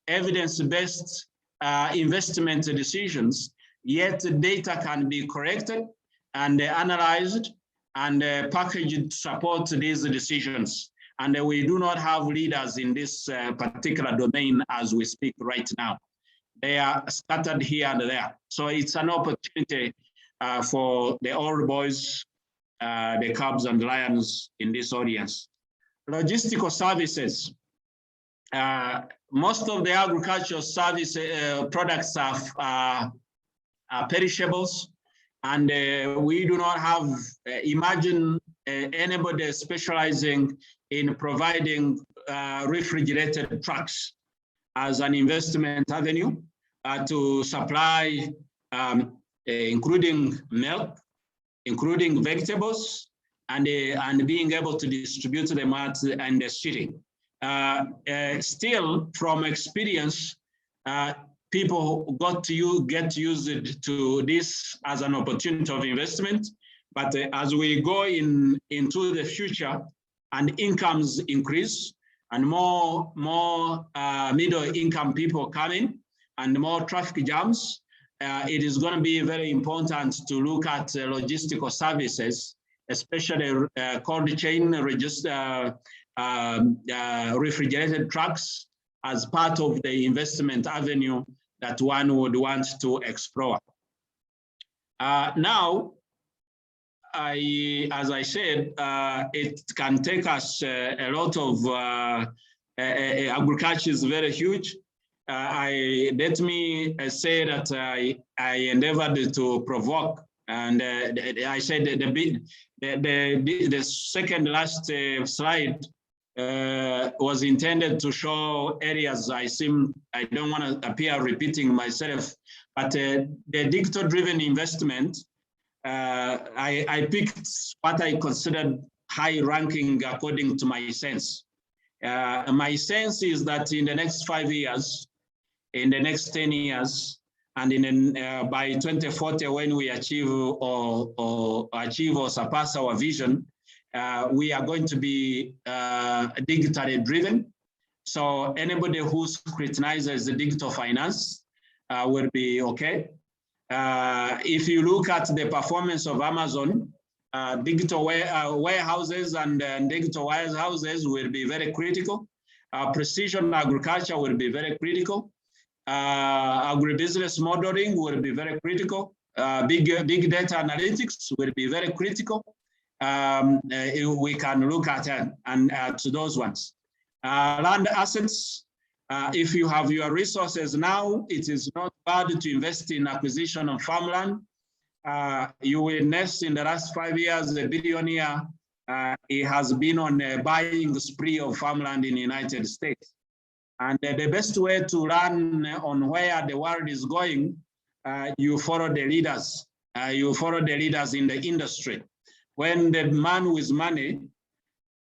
evidence-based investment decisions, yet data can be corrected and analyzed and packaged to support these decisions. And we do not have leaders in this particular domain as we speak right now. They are scattered here and there. So it's an opportunity for the old boys, the cubs and lions in this audience. Logistical services. Most of the agricultural service products are perishables, and we do not have, imagine anybody specializing in providing refrigerated trucks as an investment avenue to supply, including milk, including vegetables, and being able to distribute them out in the city. Still, from experience, people get used to this as an opportunity of investment. But as we go into the future and incomes increase and more middle income people come in and more traffic jams, it is going to be very important to look at logistical services, especially cold chain refrigerated trucks, as part of the investment avenue that one would want to explore. Now, as I said, it can take us a lot of, agriculture is very huge. Let me say that I endeavored to provoke, and I said the second last slide was intended to show areas I don't want to appear repeating myself, but the digital-driven investment, I picked what I considered high ranking according to my sense. My sense is that in the next 5 years, in the next 10 years, and by 2040, when we achieve or surpass our vision, we are going to be digitally driven. So anybody who scrutinizes the digital finance will be okay. If you look at the performance of Amazon, digital warehouses and digital warehouses will be very critical. Precision agriculture will be very critical. Agribusiness modeling will be very critical. Big data analytics will be very critical. We can look at and to those ones. Land assets, if you have your resources now, it is not bad to invest in acquisition of farmland. You will nest in the last 5 years, the billionaire, he has been on a buying spree of farmland in the United States. And the best way to learn on where the world is going, you follow the leaders. You follow the leaders in the industry. When the man with money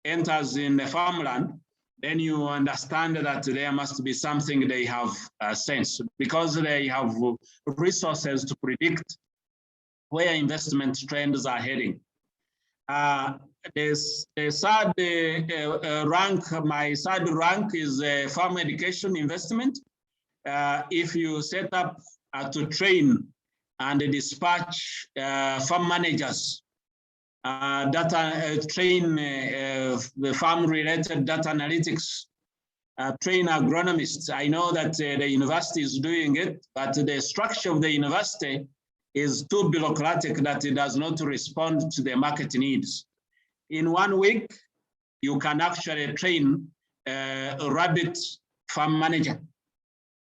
enters in the farmland, then you understand that there must be something they have sense, because they have resources to predict where investment trends are heading. The third rank, my third rank is farm education investment. If you set up to train and dispatch farm managers, train the farm-related data analytics, train agronomists. I know that the university is doing it, but the structure of the university is too bureaucratic that it does not respond to the market needs. In 1 week, you can actually train a rabbit farm manager,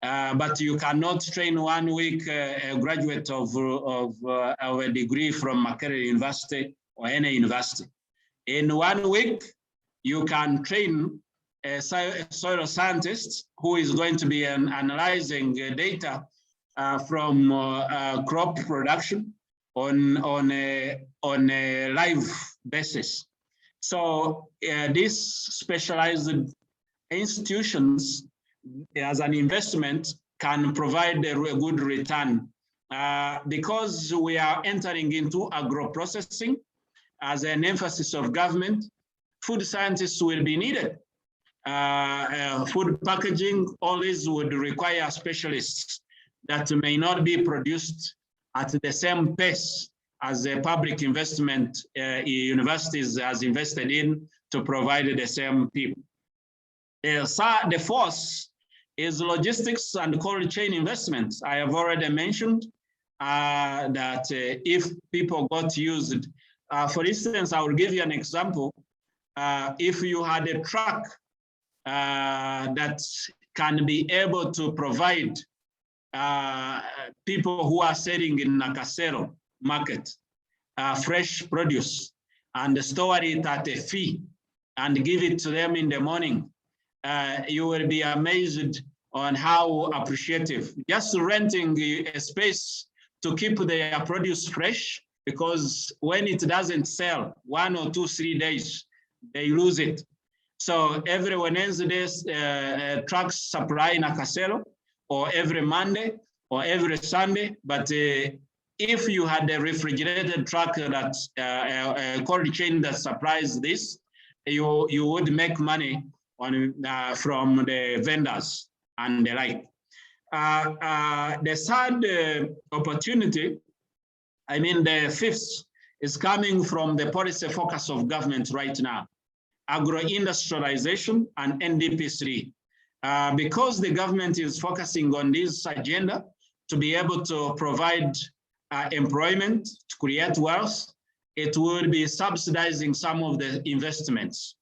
but you cannot train 1 week a graduate of a degree from Makerere University or any university. In 1 week, you can train a soil scientist who is going to be analyzing data from crop production on a live basis. So these specialized institutions, as an investment, can provide a good return. Because we are entering into agro-processing as an emphasis of government, food scientists will be needed. Food packaging always would require specialists. that may not be produced at the same pace as the public investment universities has invested in to provide the same people. The fourth is logistics and cold chain investments. I have already mentioned that if people got used, for instance, I will give you an example. If you had a truck that can be able to provide people who are selling in Nakasero market fresh produce and store it at a fee and give it to them in the morning, you will be amazed on how appreciative. Just renting a space to keep their produce fresh, because when it doesn't sell 1 or 2, 3 days, they lose it. So every Wednesday, trucks supply Nakasero, or every Monday, or every Sunday. But if you had a refrigerated truck that's a cold chain that supplies this, you would make money on from the vendors and the like. The third opportunity, I mean the fifth, is coming from the policy focus of government right now: agro-industrialization and NDP3. Because the government is focusing on this agenda to be able to provide employment, to create wealth, it will be subsidizing some of the investments.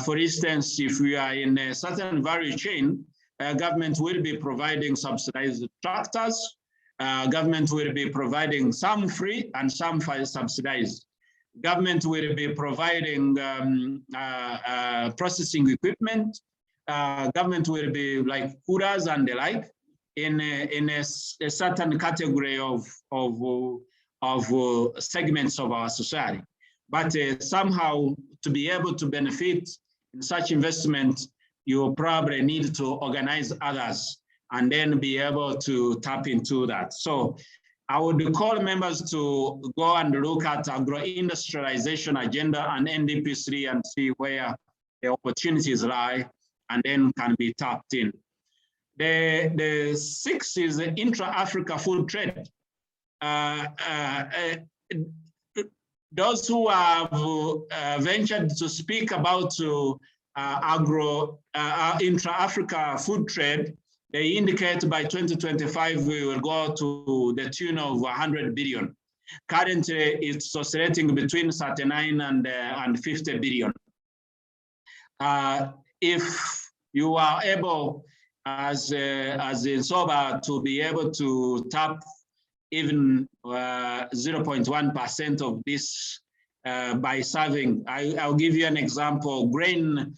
For instance, if we are in a certain value chain, government will be providing subsidized tractors. Government will be providing some free and some subsidized. Government will be providing processing equipment. Government will be like coolers and the like in a certain category of segments of our society. But somehow to be able to benefit in such investment, you probably need to organize others and then be able to tap into that. So I would call members to go and look at agro-industrialization agenda and NDP3 and see where the opportunities lie and then can be tapped in. The sixth is the intra-Africa food trade. Those who have ventured to speak about intra-Africa food trade, they indicate by 2025 we will go to the tune of 100 billion. Currently, it's oscillating between 39 and 50 billion. If you are able, as Nsoba, to be able to tap even 0.1% of this by serving, I'll give you an example. Grain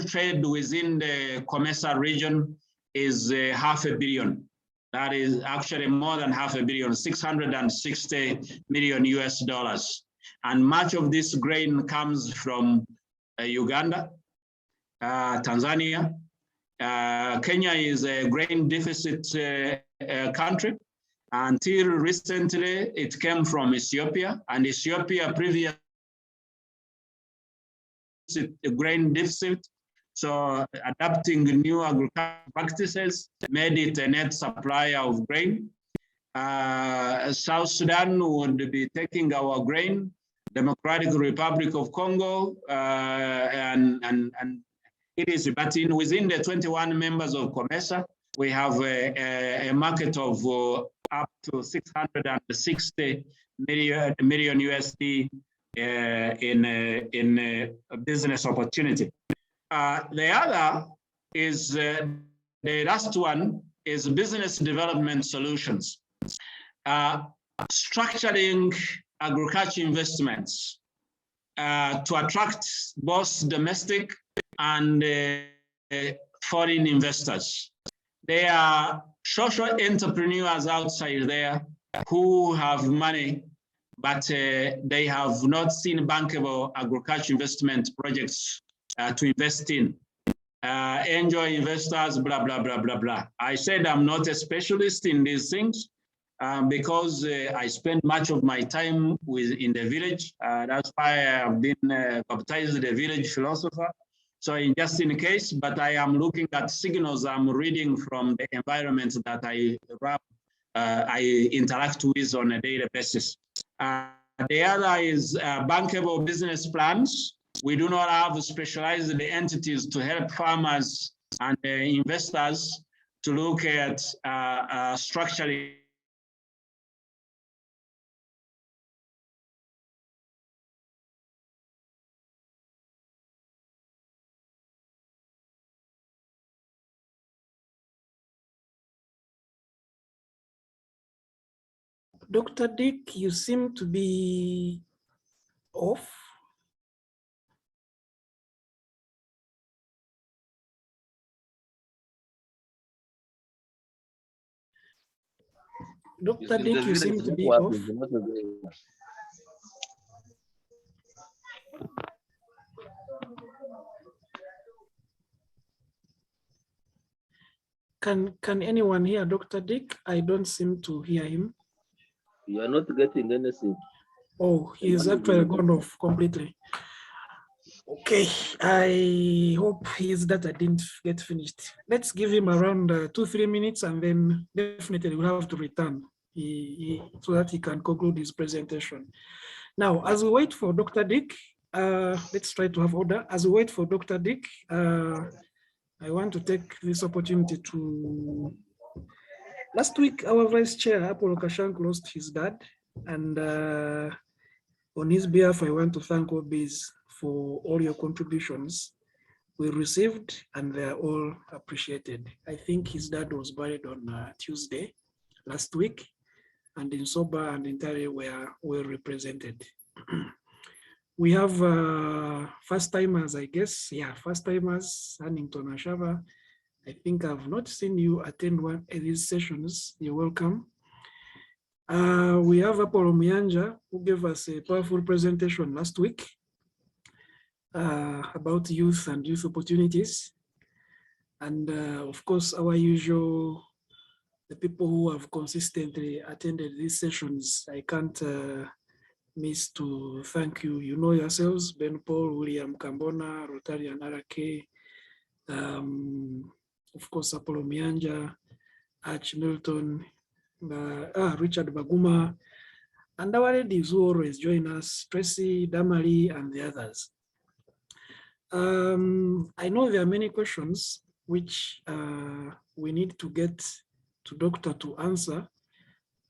trade within the Comesa region is $500 million. That is actually more than $500 million, 660 million US dollars. And much of this grain comes from Uganda, Tanzania. Kenya is a grain deficit country. Until recently, it came from Ethiopia, and Ethiopia previous grain deficit. So adapting new agricultural practices made it a net supplier of grain. South Sudan would be taking our grain, Democratic Republic of Congo, and it is, but within the 21 members of COMESA, we have a market of up to 660 million USD in a business opportunity. The other is, the last one is business development solutions. Structuring agriculture investments to attract both domestic and foreign investors. There are social entrepreneurs outside there who have money, but they have not seen bankable agriculture investment projects to invest in. Angel investors, blah, blah, blah, blah, blah. I said I'm not a specialist in these things because I spend much of my time in the village. That's why I've been baptized the village philosopher. So just in case, but I am looking at signals I'm reading from the environment that I interact with on a daily basis. The other is bankable business plans. We do not have specialized entities to help farmers and investors to look at structuring Dr. Dick, you seem to be off. Dr. Dick, you seem to be off. Can anyone hear Dr. Dick? I don't seem to hear him. You are not getting anything. Oh, he's actually gone off completely. Okay, I hope his data didn't get finished. Let's give him around 2-3 minutes, and then definitely we'll have to return so that he can conclude his presentation. Now, as we wait for Dr. Dick, let's try to have order. As we wait for Dr. Dick, I want to take this opportunity to. Last week, our Vice Chair, Apollo Kashank, lost his dad, and on his behalf, I want to thank OBs for all your contributions we received, and they are all appreciated. I think his dad was buried on Tuesday last week, and Nsoba and Intari were well represented. We have first-timers, I guess. Yeah, first-timers, Hannington Ashava. I think I've not seen you attend one of these sessions. You're welcome. We have Apollo Myanja, who gave us a powerful presentation last week about youth and youth opportunities. And of course, our usual, the people who have consistently attended these sessions, I can't miss to thank you. You know yourselves, Ben Paul, William Kambona, Rotarian RK, of course, Apollo Myanja, Arch Milton, Richard Baguma, and our ladies who always join us, Tracy, Damari, and the others. I know there are many questions which we need to get to Doctor to answer,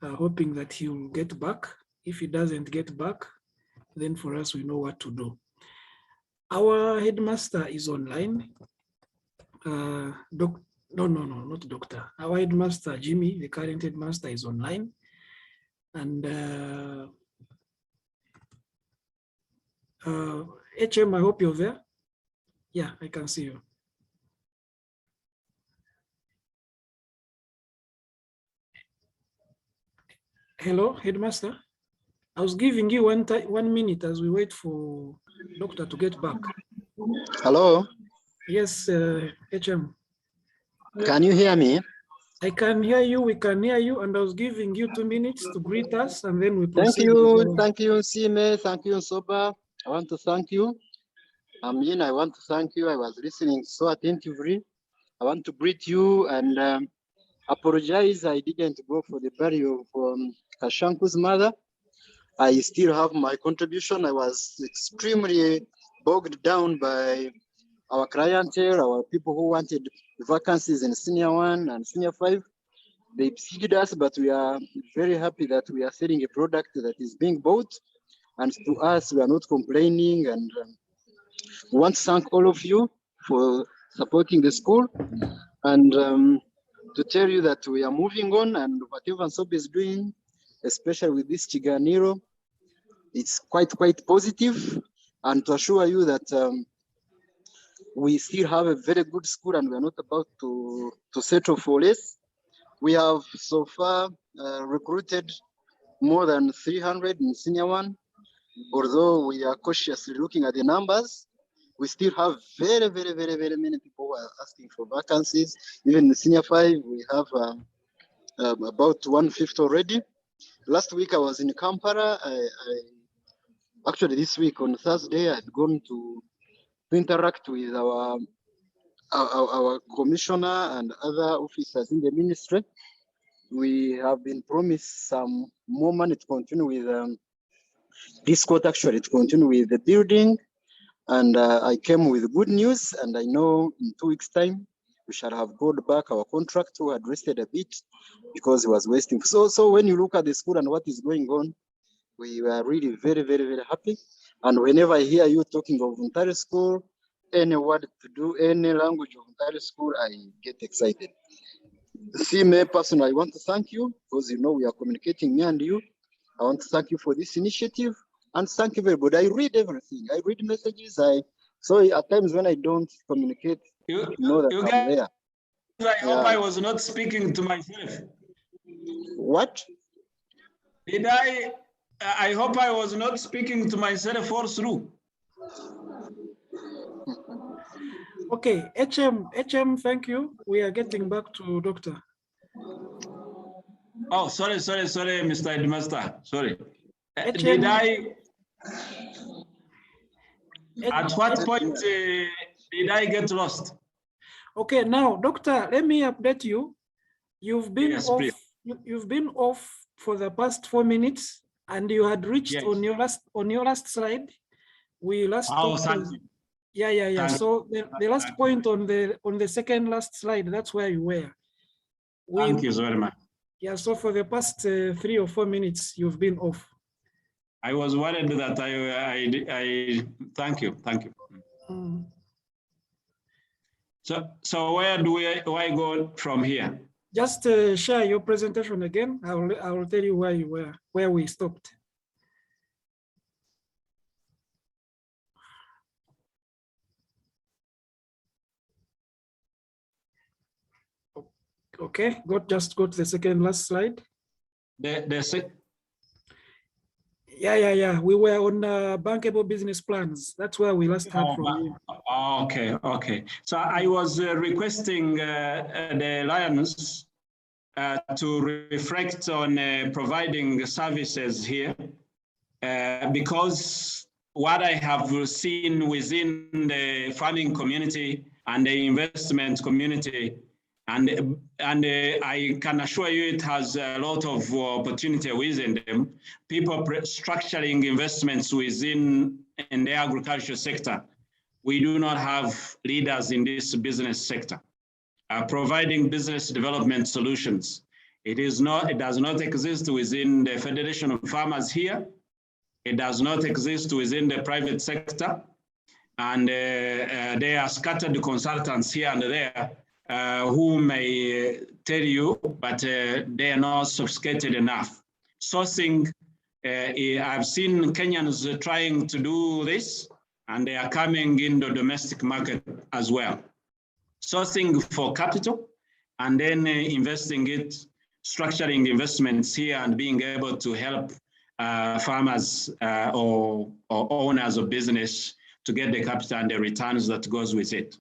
hoping that he will get back. If he doesn't get back, then for us, we know what to do. Our headmaster is online. No, not doctor. Our headmaster, Jimmy, the current headmaster, is online. And HM, I hope you're there. Yeah, I can see you. Hello, headmaster. I was giving you 1 minute as we wait for doctor to get back. Hello. Yes, HM. Can you hear me? I can hear you, we can hear you, and I was giving you 2 minutes to greet us, and then we proceed. Thank you, Sime, thank you, Nsoba. I want to thank you. I want to thank you. I was listening so attentively. I want to greet you and apologize. I didn't go for the burial of Kashanku's mother. I still have my contribution. I was extremely bogged down by our clientele, our people who wanted vacancies in Senior 1 and Senior 5. They preceded us, but we are very happy that we are selling a product that is being bought. And to us, we are not complaining. And we want to thank all of you for supporting the school. And to tell you that we are moving on, and whatever Nsoba is doing, especially with this Kiganiro, it's quite positive. And to assure you that we still have a very good school, and we are not about to settle for less. We have so far recruited more than 300 in Senior 1. Although we are cautiously looking at the numbers, we still have very many people who are asking for vacancies. Even in Senior 5, we have about 1/5 already. Last week I was in Kampala. Actually, this week on Thursday, I've gone to to interact with our commissioner and other officers in the ministry. We have been promised some more money to continue with this court, actually, to continue with the building. And I came with good news, and I know in 2 weeks' time, we shall have brought back our contract who had rested a bit because he was wasting. So when you look at the school and what is going on, we were really very, very, very happy. And whenever I hear you talking of Ontari School, any word to do, any language of Ontari School, I get excited. See, me personally, I want to thank you because you know we are communicating, me and you. I want to thank you for this initiative and thank you very much. I read everything. I read messages. So at times when I don't communicate, you know that I'm there. I hope I was not speaking to myself. What? Did I? I hope I was not speaking to myself all through. Okay, HM, thank you. We are getting back to Doctor. Oh, sorry, Mr. Headmaster. Sorry. HM, At what point did I get lost? Okay, now, Doctor, let me update you. You've been Yes, off. please. You've been off for the past 4 minutes, and you had reached Yes. on your last slide. We last Oh, talked. thank you. Yeah. Thank So the last point on the second last slide, that's where you were. Thank you very much. Yeah. So for the past 3 or 4 minutes, you've been off. I was worried that I thank you. Mm. So where do I go from here? Just share your presentation again. I will tell you where you were, where we stopped. Okay, just go to the second last slide. Yeah. We were on bankable business plans. That's where we last heard from you. Okay. So I was requesting the Lions to reflect on providing services here because what I have seen within the farming community and the investment community, and I can assure you it has a lot of opportunity within them. People structuring investments within in the agriculture sector. We do not have leaders in this business sector. Providing business development solutions. It does not exist within the Federation of Farmers here. It does not exist within the private sector. And there are scattered consultants here and there who may tell you, but they are not sophisticated enough. Sourcing, I've seen Kenyans trying to do this, and they are coming in the domestic market as well. Sourcing for capital, and then investing it, structuring investments here and being able to help farmers or owners of business to get the capital and the returns that goes with it.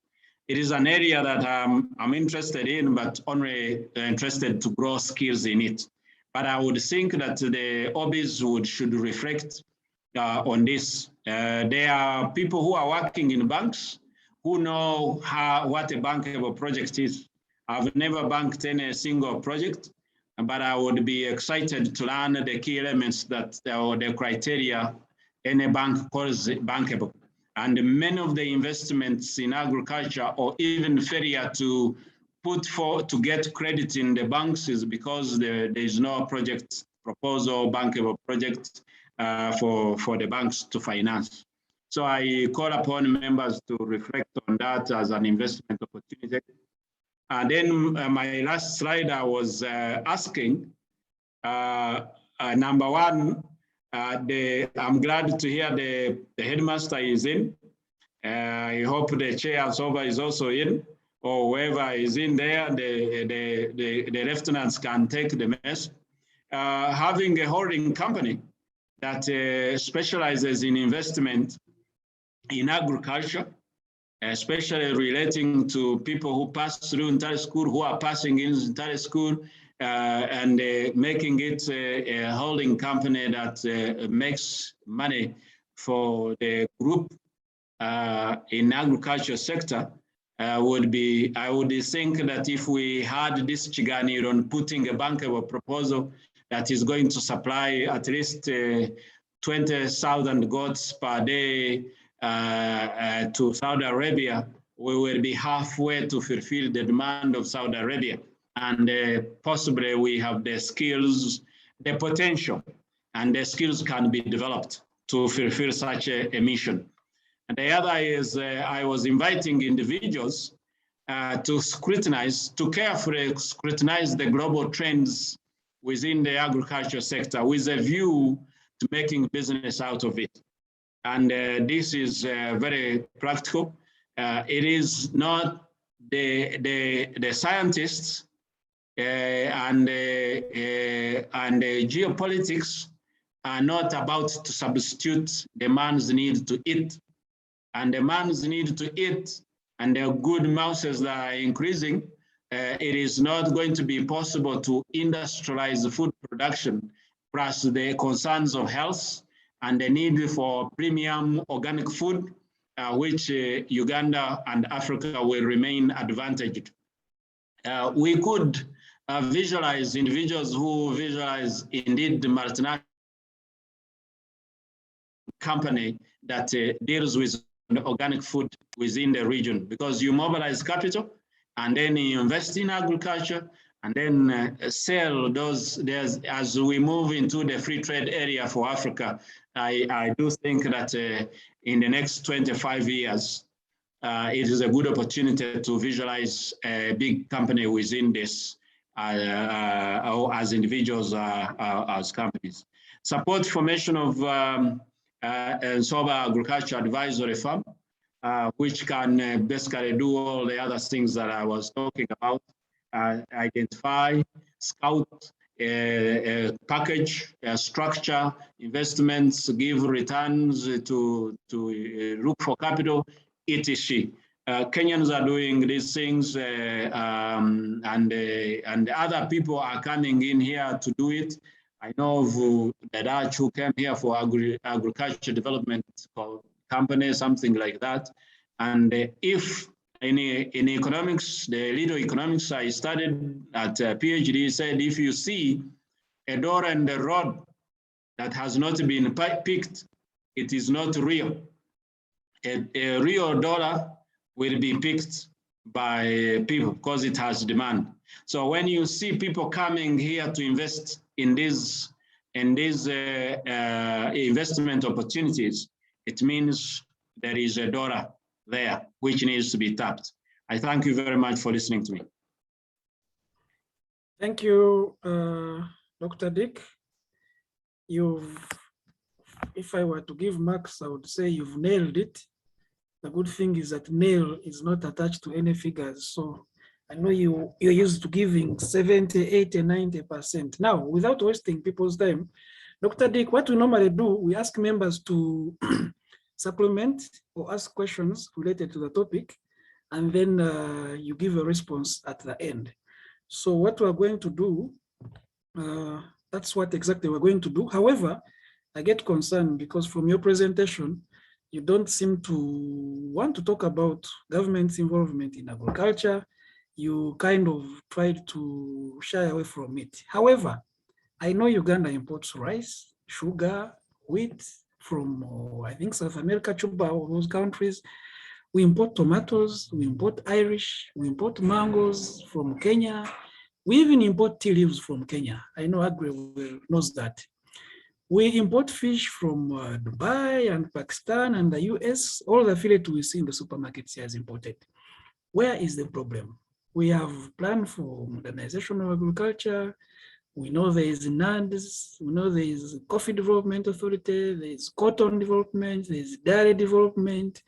It is an area that I'm interested in, but only interested to grow skills in it. But I would think that the OBs should reflect on this. There are people who are working in banks who know what a bankable project is. I've never banked any single project, but I would be excited to learn the key elements that or the criteria any bank calls bankable. And many of the investments in agriculture or even failure to to get credit in the banks is because there is no project proposal, bankable project for the banks to finance. So I call upon members to reflect on that as an investment opportunity. And then my last slide, I was asking, number one, I'm glad to hear the headmaster is in. I hope the chair Nsoba is also in, or whoever is in there, the lieutenants can take the mess. Having a holding company that specializes in investment in agriculture, especially relating to people who pass through entire school, who are passing in entire school, and making it a holding company that makes money for the group in agriculture sector would be, I would think that if we had this Kiganiro on putting a bankable proposal that is going to supply at least 20,000 goats per day to Saudi Arabia, we will be halfway to fulfill the demand of Saudi Arabia. And possibly we have the skills, the potential, and the skills can be developed to fulfill such a mission. And the other is I was inviting individuals to scrutinize, to carefully scrutinize the global trends within the agriculture sector with a view to making business out of it. And this is very practical. It is not the scientists and geopolitics are not about to substitute the man's need to eat. And the man's need to eat and the good mouses that are increasing, it is not going to be possible to industrialize food production, plus the concerns of health and the need for premium organic food, which Uganda and Africa will remain advantaged. We could visualize individuals who visualize indeed the multinational company that deals with organic food within the region, because you mobilize capital and then you invest in agriculture and then sell those. As we move into the free trade area for Africa, I do think that in the next 25 years, it is a good opportunity to visualize a big company within this, as individuals, as companies. Support formation of Nsoba Agriculture Advisory Firm, which can basically do all the other things that I was talking about, identify, scout, package, structure, investments, give returns to look for capital, etc. Kenyans are doing these things, and other people are coming in here to do it. I know of the Dutch who came here for agriculture development company, something like that. And if in economics, the little economics I studied at PhD said, if you see a door and a rod that has not been picked, it is not real. A real dollar will be picked by people because it has demand. So when you see people coming here to invest in these investment opportunities, it means there is a dollar there which needs to be tapped. I thank you very much for listening to me. Thank you, Dr. Dick. If I were to give marks, I would say you've nailed it. The good thing is that nail is not attached to any figures. So I know you're used to giving 70, 80, 90%. Now, without wasting people's time, Dr. Dick, what we normally do, we ask members to supplement or ask questions related to the topic, and then you give a response at the end. So what we're going to do, that's what exactly we're going to do. However, I get concerned because from your presentation, you don't seem to want to talk about government's involvement in agriculture. You kind of tried to shy away from it. However, I know Uganda imports rice, sugar, wheat from, I think, South America, Cuba, all those countries. We import tomatoes, we import Irish, we import mangoes from Kenya. We even import tea leaves from Kenya. I know Agri knows that. We import fish from Dubai and Pakistan and the US. All the fillet we see in the supermarkets here is imported. Where is the problem? We have planned for modernization of agriculture. We know there is NADS, we know there is Coffee Development Authority, there is Cotton Development, there is Dairy Development,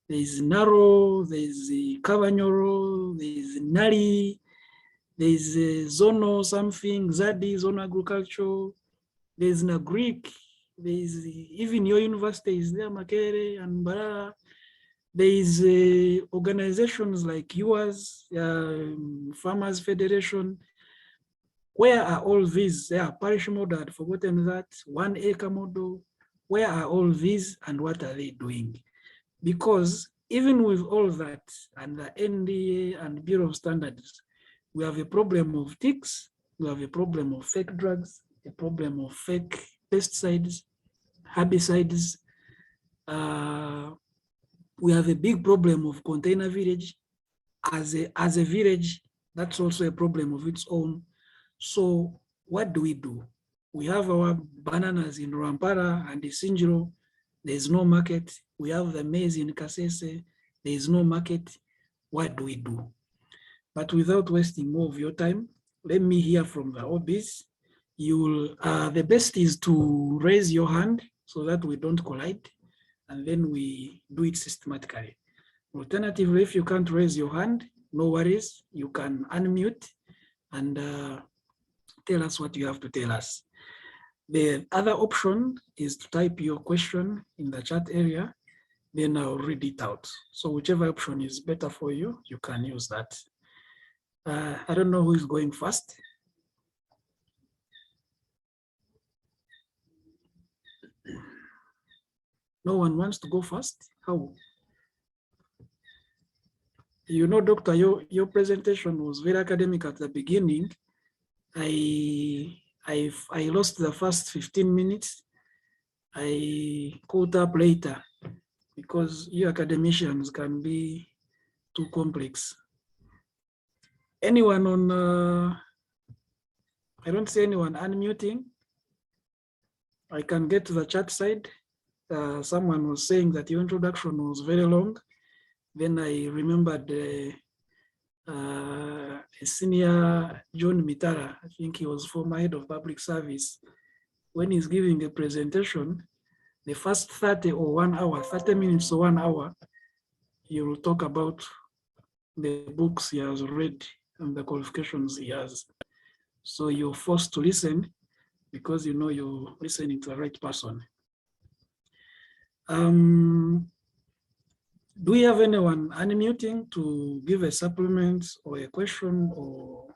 there is NARO, there is Kabanyoro, there is NARI, there is Zono something, ZADI, Zone Agriculture, there is NAGRIC, there is even your university is there, Makere and Barara. There is organizations like yours, Farmers Federation. Where are all these? There are parish model, I'd forgotten that, 1 acre model. Where are all these and what are they doing? because even with all that and the NDA and Bureau of Standards, we have a problem of ticks, we have a problem of fake drugs, a problem of fake pesticides, herbicides. We have a big problem of container village. As a village, that's also a problem of its own. So what do? We have our bananas in Rampara and Isinjiro. There's no market. We have the maize in Kasese. There's no market. What do we do? But without wasting more of your time, let me hear from the OBs. The best is to raise your hand so that we don't collide, and then we do it systematically. Alternatively, if you can't raise your hand, no worries, you can unmute and tell us what you have to tell us. The other option is to type your question in the chat area, then I'll read it out. So whichever option is better for you, you can use that. I don't know who is going first. No one wants to go first? How? You know, Doctor, your presentation was very academic at the beginning. I lost the first 15 minutes. I caught up later because you academicians can be too complex. Anyone on, I don't see anyone unmuting. I can get to the chat side. Someone was saying that your introduction was very long. Then I remembered a senior John Mitara, I think he was former head of public service. When he's giving a presentation, the first 30 or 1 hour, 30 minutes or 1 hour, he will talk about the books he has read and the qualifications he has. So you're forced to listen because you know you're listening to the right person. Do we have anyone unmuting to give a supplement or a question or,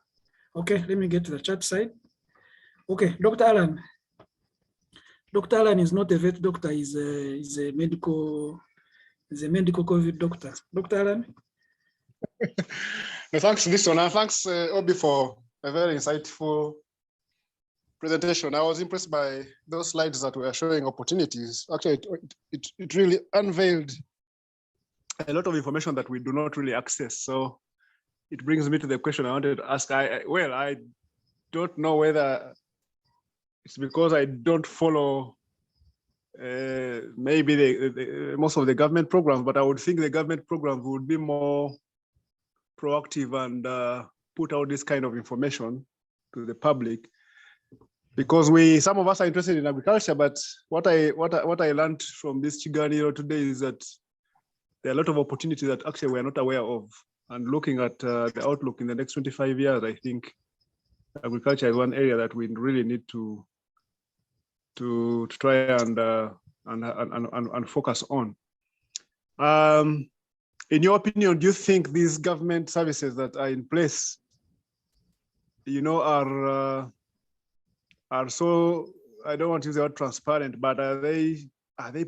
okay, let me get to the chat side. Okay, Dr. Alan. Dr. Alan is not a vet doctor, he's a medical COVID doctor. Dr. Alan? No, thanks, Liston, and thanks, Obi, for a very insightful presentation. I was impressed by those slides that were showing opportunities. Actually, it really unveiled a lot of information that we do not really access. So it brings me to the question I wanted to ask. I don't know whether it's because I don't follow maybe most of the government programs, but I would think the government programs would be more proactive and put out this kind of information to the public, because some of us are interested in agriculture. But what I learned from this Kiganiro today is that there are a lot of opportunities that actually we're not aware of. And looking at the outlook in the next 25 years, I think agriculture is one area that we really need to try and focus on. In your opinion, do you think these government services that are in place, are so, I don't want to use the word transparent, but are they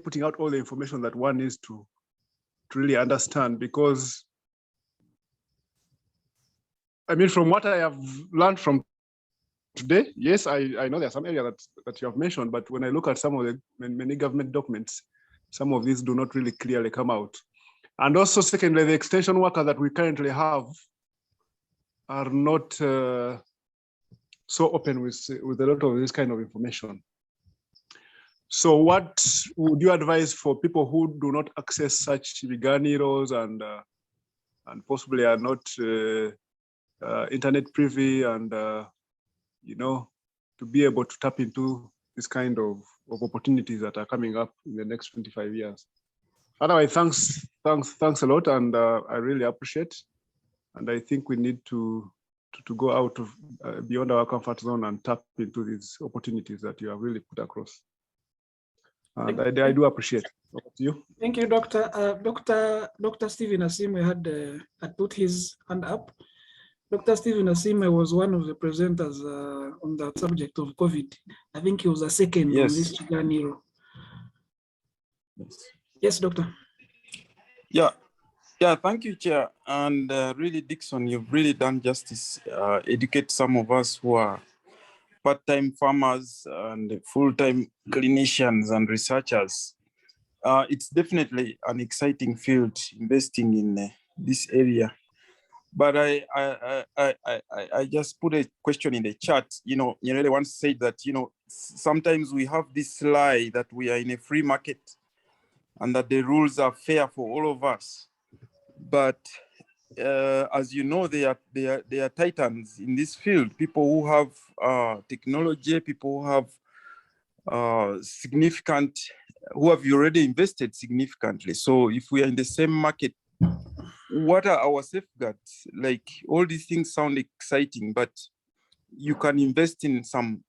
putting out all the information that one needs to really understand? Because I mean, from what I have learned from today, yes, I know there are some areas that you have mentioned, but when I look at some of the many government documents, some of these do not really clearly come out. And also, secondly, the extension workers that we currently have are not so open with a lot of this kind of information. So what would you advise for people who do not access such Kiganiros and possibly are not internet privy and, to be able to tap into this kind of opportunities that are coming up in the next 25 years? Otherwise, thanks a lot, and I really appreciate. And I think we need to go out of beyond our comfort zone and tap into these opportunities that you have really put across. And I do appreciate it. Over to you. Thank you, Doctor. Dr. Stephen Asime had put his hand up. Dr. Stephen Asime was one of the presenters on the subject of COVID. I think he was a second on this Kiganiro. Yes, Doctor. Yeah, thank you, Chair. And really, Dixon, you've really done justice. Educate some of us who are part-time farmers and full-time clinicians and researchers. It's definitely an exciting field, investing in this area. But I just put a question in the chat. You know, Nyerere once said that, you know, sometimes we have this lie that we are in a free market and that the rules are fair for all of us. But as you know, they are titans in this field, people who have technology, people who have significant, who have already invested significantly. So if we are in the same market, what are our safeguards? Like, all these things sound exciting, but you can invest in some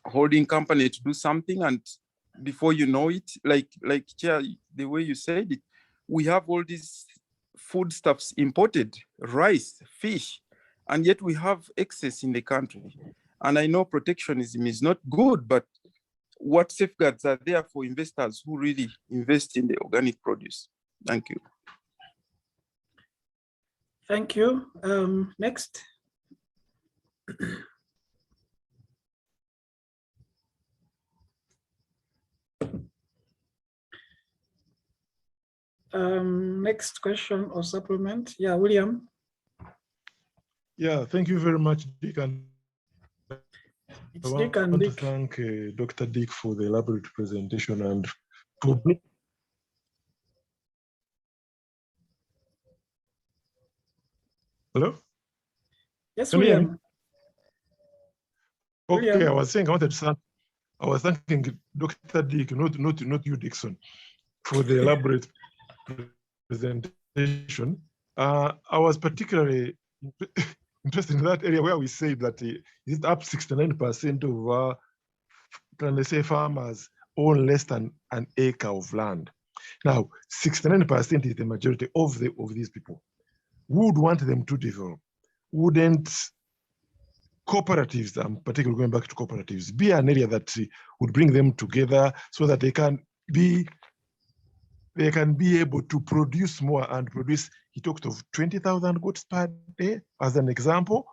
holding company to do something, and before you know it, like Chair, the way you said it, we have all these foodstuffs imported, rice, fish, and yet we have excess in the country. And I know protectionism is not good, but what safeguards are there for investors who really invest in the organic produce? Thank you. Thank you. Next. Next question or supplement. Yeah, William. Yeah, thank you very much, Dick. And It's I Dick and want Dick. to thank Dr. Dick for the elaborate presentation and for Hello? Yes, Can you hear me? William. Okay, William. I was saying I was thanking Dr. Dick, not you, Dixon, for the elaborate presentation. I was particularly interested in that area where we say that it's up 69% of let's say farmers own less than an acre of land. Now, 69% is the majority of these people. Who would want them to develop? Wouldn't cooperatives, I'm particularly going back to cooperatives, be an area that would bring them together so that they can be able to produce more and produce? He talked of 20,000 goats per day as an example.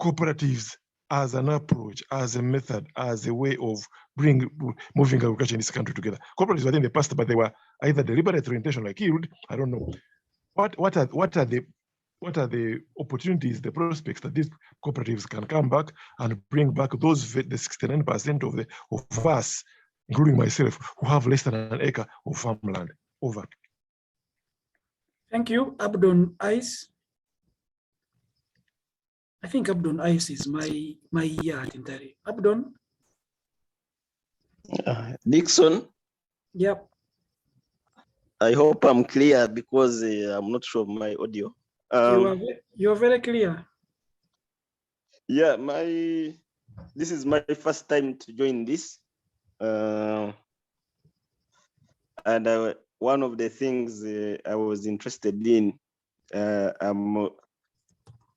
Cooperatives as an approach, as a method, as a way of moving agriculture in this country together. Cooperatives were in the past, but they were either deliberate or intentionally killed. I don't know. What are the opportunities, the prospects that these cooperatives can come back and bring back those the 69% of us, including myself, who have less than an acre of farmland? Over. Thank you, Abdon Ice. I think Abdon Ice is my year at Intari. Abdon. Dixon. Yep. I hope I'm clear because I'm not sure of my audio. You are very clear. Yeah, this is my first time to join this. And one of the things I was interested in, I'm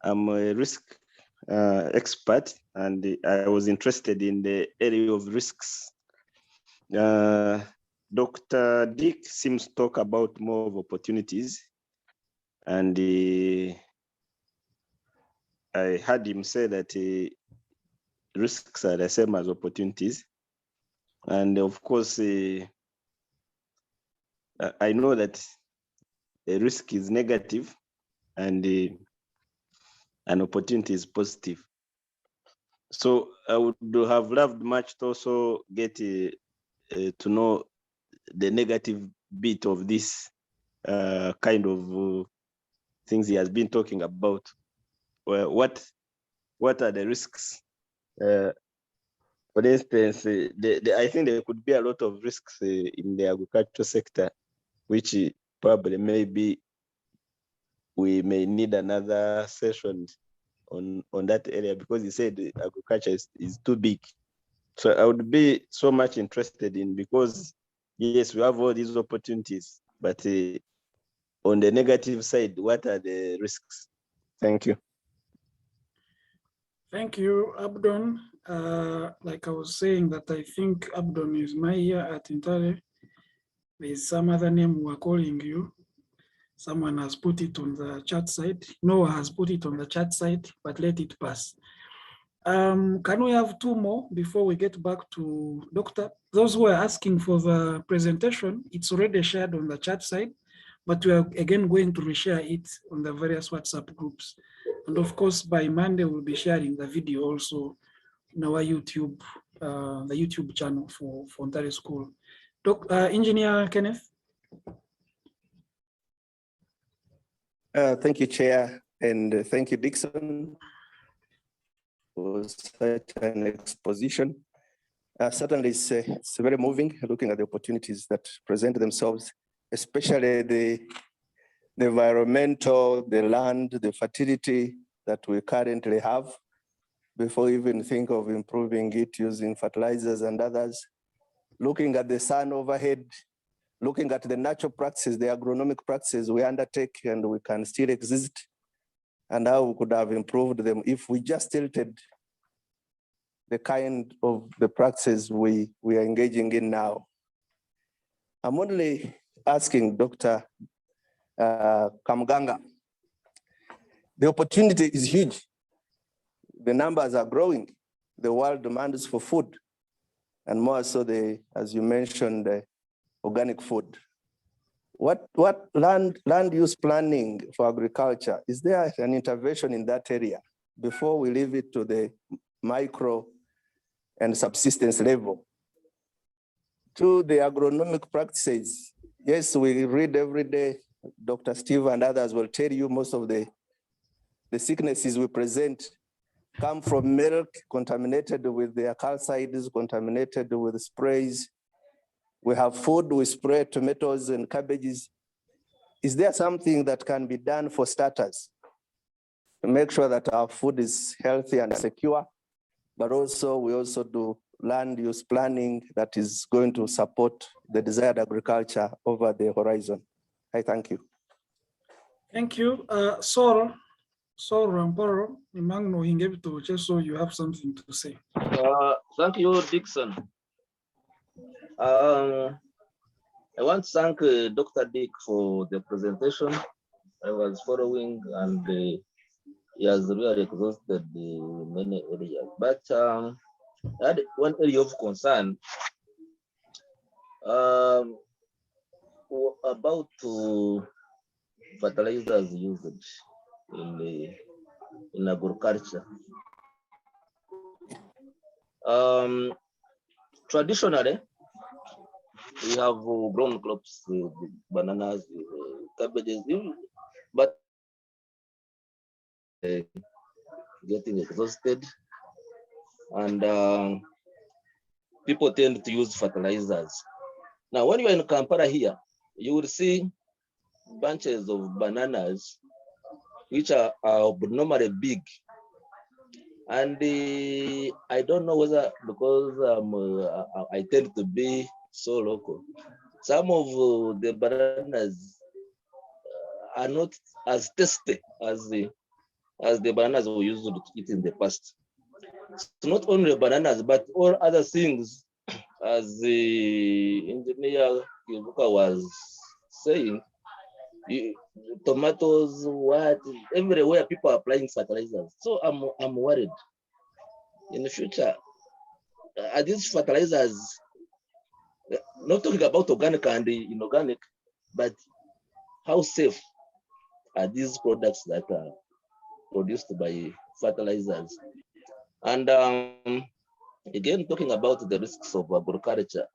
a risk expert, and I was interested in the area of risks. Dr. Dick seems to talk about more of opportunities, and I heard him say that risks are the same as opportunities. And of course, I know that the risk is negative and an opportunity is positive. So I would have loved much to also get to know the negative bit of this kind of things he has been talking about. What are the risks? For instance, I think there could be a lot of risks in the agricultural sector, which probably maybe we may need another session on that area, because he said agriculture is too big. So I would be so much interested in, because yes, we have all these opportunities, but on the negative side, what are the risks? Thank you. Thank you, Abdon. Like I was saying, that I think Abdon is my year at Intare. There's some other name we're calling you. Someone has put it on the chat side. Noah has put it on the chat side, but let it pass. Can we have two more before we get back to Doctor? Those who are asking for the presentation, it's already shared on the chat side, but we are again going to reshare it on the various WhatsApp groups. And of course, by Monday, we'll be sharing the video also in our YouTube, the YouTube channel for Ontario School. Engineer Kenneth. Thank you, Chair, and thank you, Dixon, for such an exposition. Certainly, it's very moving looking at the opportunities that present themselves, especially the environmental, the land, the fertility that we currently have before we even think of improving it using fertilizers and others. Looking at the sun overhead, looking at the natural practices, the agronomic practices we undertake and we can still exist, and how we could have improved them if we just tilted the kind of the practices we are engaging in now. I'm only asking Dr. Kamganga, the opportunity is huge. The numbers are growing. The world demands for food, and more so as you mentioned, organic food. What land use planning for agriculture? Is there an intervention in that area before we leave it to the micro and subsistence level? To the agronomic practices, yes, we read every day. Dr. Steve and others will tell you most of the sicknesses we present come from milk contaminated with the calcides, contaminated with sprays. We have food, we spray tomatoes and cabbages. Is there something that can be done for starters to make sure that our food is healthy and secure, but also we also do land use planning that is going to support the desired agriculture over the horizon? I thank you. Thank you. Saul Ramporo, Imangno Hingebito, just so you have something to say. Thank you, Dixon. I want to thank Dr. Dick for the presentation. I was following and he has really exhausted many areas. But I had one area of concern about fertilizers usage in agriculture. Traditionally, we have grown crops, bananas, cabbages, but getting exhausted, and people tend to use fertilizers. Now, when you're in Kampala here, you will see bunches of bananas which are abnormally big. And I don't know whether because I tend to be so local, some of the bananas are not as tasty as the bananas we used to eat in the past. So not only bananas, but all other things, as the engineer Kivuka was saying, tomatoes, everywhere people are applying fertilizers. So I'm worried. In the future, are these fertilizers, not talking about organic and inorganic, but how safe are these products that are produced by fertilizers? And again, talking about the risks of agriculture,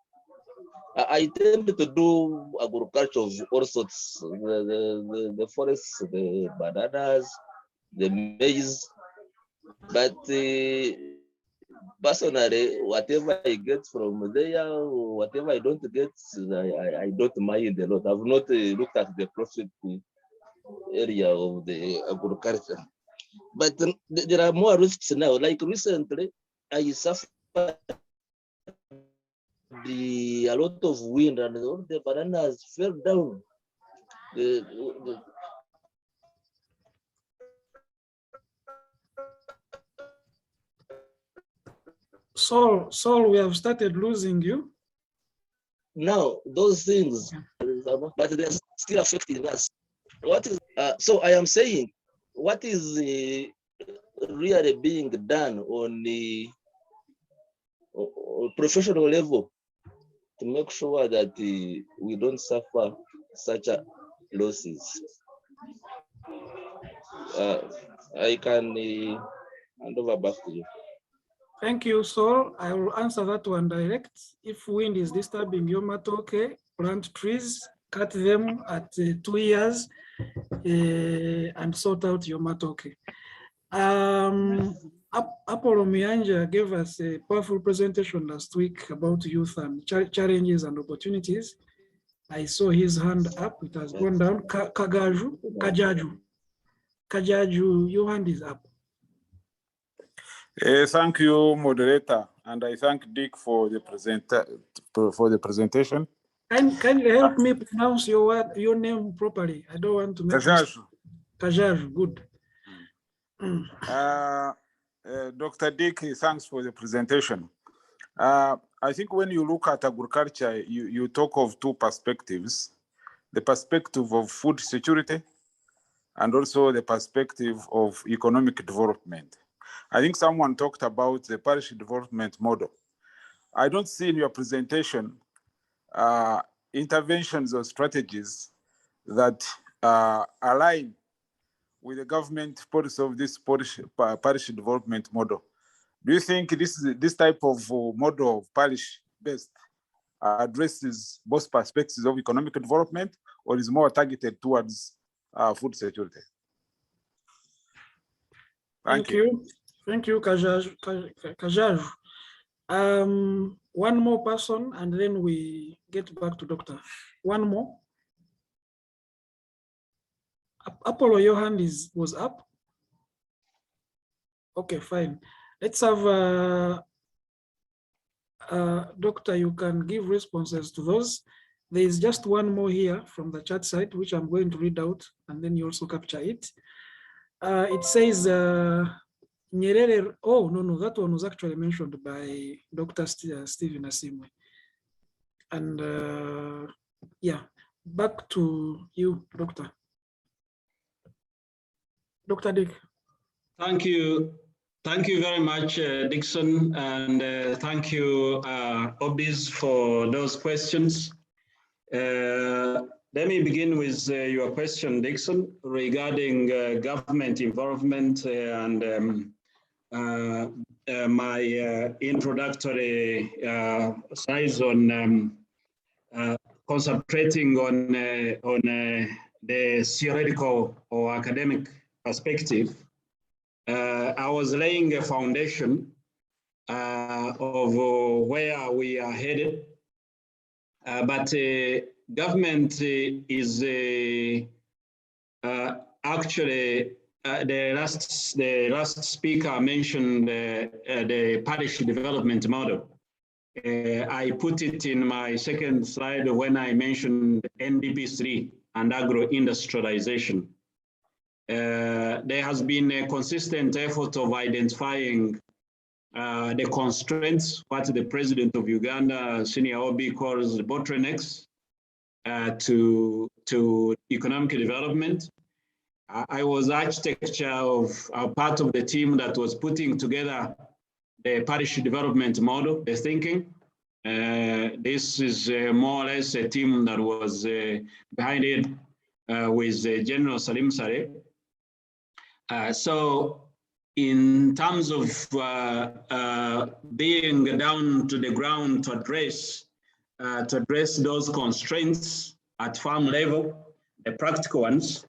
I tend to do agriculture of all sorts, the forests, the bananas, the maize, but personally, whatever I get from there, whatever I don't get, I don't mind a lot. I've not looked at the profit area of the agriculture. But there are more risks now. Like recently, I suffered a lot of wind and all the bananas fell down. Saul, we have started losing you. Now, those things, but they're still affecting us. What is so I am saying, what is really being done on the professional level to make sure that we don't suffer such losses? I can hand over back to you. Thank you, Saul. I will answer that one direct. If wind is disturbing your matoke, plant trees, cut them at 2 years, and sort out your matoke. Apollo Miyanja gave us a powerful presentation last week about youth and challenges and opportunities. I saw his hand up, it has gone down. Kajaju, your hand is up. Thank you, moderator, and I thank Dick for the presentation. Can you help me pronounce your name properly? I don't want to make Kajaju. Kajaju, good. Dr. Dick, thanks for the presentation. I think when you look at agriculture, you talk of two perspectives, the perspective of food security and also the perspective of economic development. I think someone talked about the parish development model. I don't see in your presentation interventions or strategies that align with the government policy of this parish development model. Do you think this type of model of parish-based addresses both perspectives of economic development, or is more targeted towards food security? Thank you. Thank you, Kajaju. One more person, and then we get back to Doctor. One more. Apollo, your hand was up. Okay, fine. Let's have Doctor, you can give responses to those. There is just one more here from the chat site, which I'm going to read out, and then you also capture it. It says, Nyerere, oh, no, that one was actually mentioned by Dr. Stephen Asimwe. And yeah, back to you, Doctor. Dr. Dick. Thank you. Thank you very much, Dixon, and thank you, Obis, for those questions. Let me begin with your question, Dixon, regarding government involvement and my introductory slides on concentrating on the theoretical or academic perspective. I was laying a foundation of where we are headed, but government is actually the last speaker mentioned the parish development model. I put it in my second slide when I mentioned NDP3 and agro-industrialization. There has been a consistent effort of identifying the constraints, what the president of Uganda, Senior Obi, calls the bottlenecks to economic development. I was architect of part of the team that was putting together the parish development model, the thinking. This is more or less a team that was behind it with General Salim Saleh. So in terms of being down to the ground to address those constraints at farm level, the practical ones,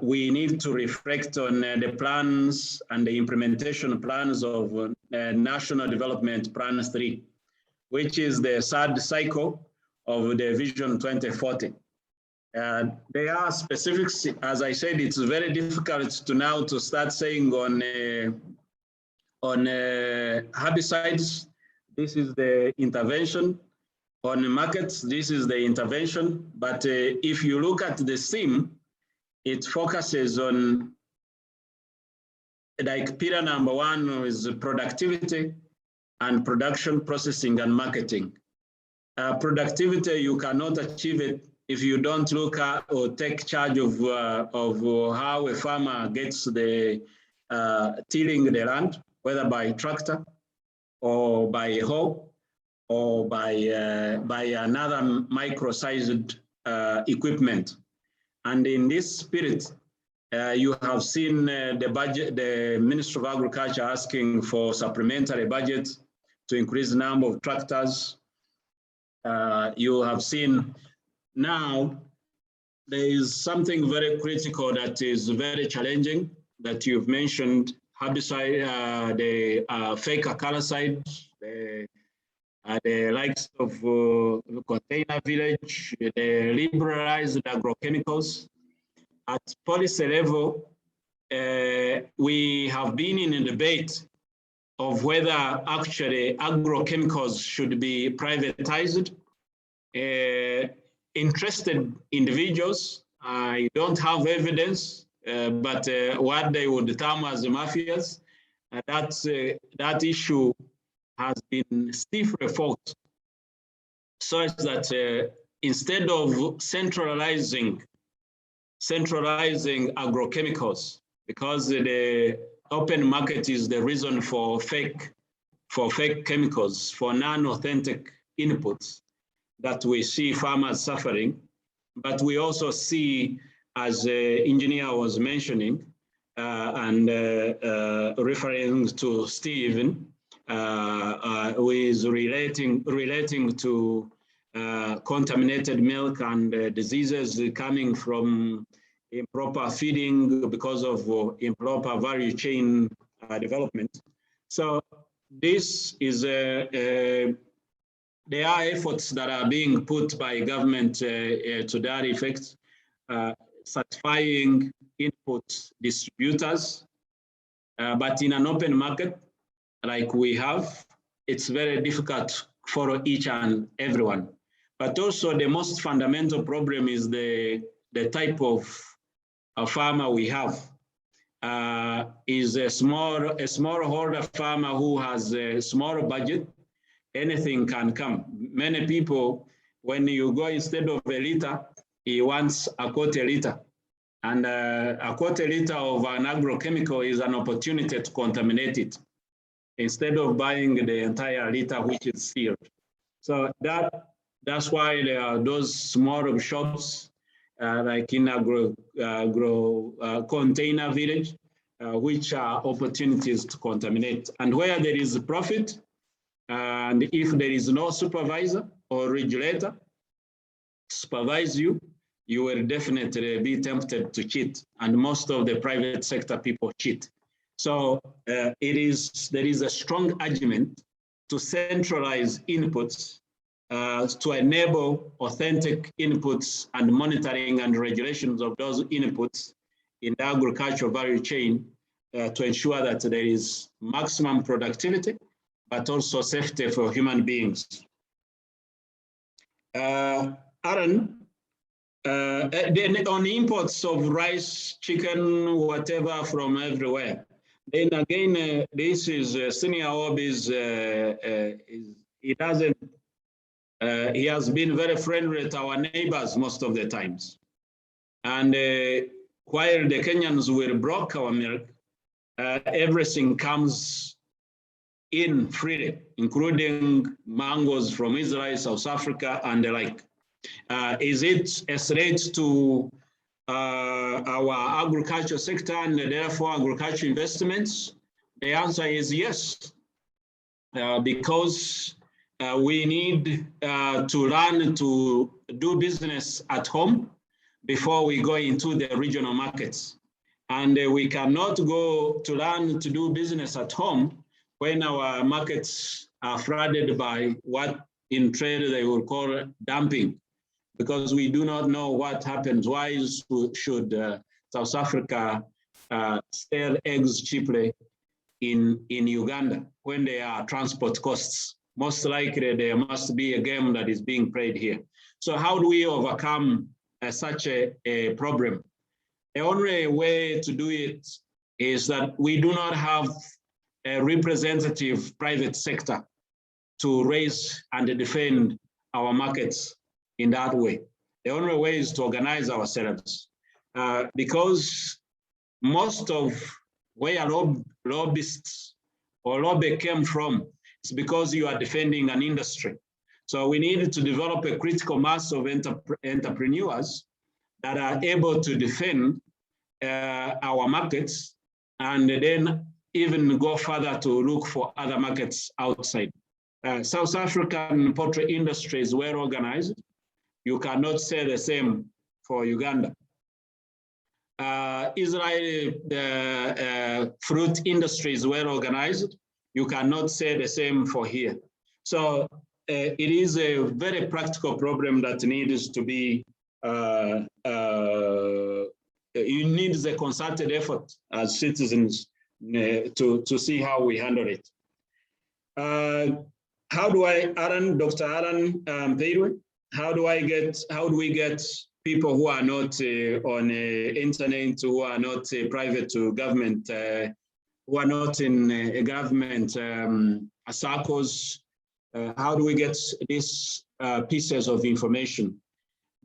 we need to reflect on the plans and the implementation plans of National Development Plan 3, which is the third cycle of the Vision 2040. There are specifics, as I said, it's very difficult to now to start saying on herbicides, this is the intervention. On markets, this is the intervention. But if you look at the theme, it focuses on, like pillar number one is productivity and production, processing and marketing. Productivity, you cannot achieve it if you don't look at or take charge of how a farmer gets the tilling the land, whether by tractor or by hoe or by another micro-sized equipment. And in this spirit, you have seen the budget, the Ministry of Agriculture asking for supplementary budget to increase the number of tractors. You have seen now there is something very critical that is very challenging that you've mentioned: herbicide, the fake acaricide, the likes of container village, the liberalized agrochemicals. At policy level, we have been in a debate of whether actually agrochemicals should be privatized. Interested individuals, I don't have evidence, but what they would term as the mafias, that issue has been stiffly fought, such that instead of centralizing agrochemicals, because the open market is the reason for fake chemicals, for non-authentic inputs, that we see farmers suffering. But we also see, as the engineer was mentioning, and referring to Stephen, who is relating to contaminated milk and diseases coming from improper feeding because of improper value chain development. So this is there are efforts that are being put by government to that effect, certifying input distributors, but in an open market like we have, it's very difficult for each and everyone. But also the most fundamental problem is the type of farmer we have. Is a smallholder farmer who has a small budget. Anything can come. Many people, when you go, instead of a liter, he wants a quarter liter. And a quarter liter of an agrochemical is an opportunity to contaminate it, instead of buying the entire liter which is sealed. So that's why there are those small shops like in container village, which are opportunities to contaminate. And where there is profit, and if there is no supervisor or regulator to supervise you, you will definitely be tempted to cheat. And most of the private sector people cheat. So there is a strong argument to centralize inputs to enable authentic inputs and monitoring and regulations of those inputs in the agricultural value chain to ensure that there is maximum productivity, but also safety for human beings. Aaron, on imports of rice, chicken, whatever from everywhere. Then again, this is Senior Obi's, he has been very friendly to our neighbors most of the times. And while the Kenyans will block our milk, everything comes in freely, including mangoes from Israel, South Africa, and the like. Is it a threat to our agriculture sector and therefore agriculture investments? The answer is yes, because we need to learn to do business at home before we go into the regional markets. And we cannot go to learn to do business at home when our markets are flooded by what in trade they will call dumping, because we do not know what happens. Why should South Africa sell eggs cheaply in Uganda when there are transport costs? Most likely there must be a game that is being played here. So how do we overcome such a problem? The only way to do it is that we do not have a representative private sector to raise and defend our markets in that way. The only way is to organize ourselves because most of where lobbyists or lobby came from is because you are defending an industry. So we need to develop a critical mass of entrepreneurs that are able to defend our markets and then even go further to look for other markets outside. South African poultry industry is well organized. You cannot say the same for Uganda. Israel, the fruit industry is well organized. You cannot say the same for here. So it is a very practical problem that needs to be, you need the concerted effort as citizens to see how we handle it. How do I, Dr. Aaron Peirwe, how do we get people who are not on internet, who are not private to government, who are not in government circles, how do we get these pieces of information?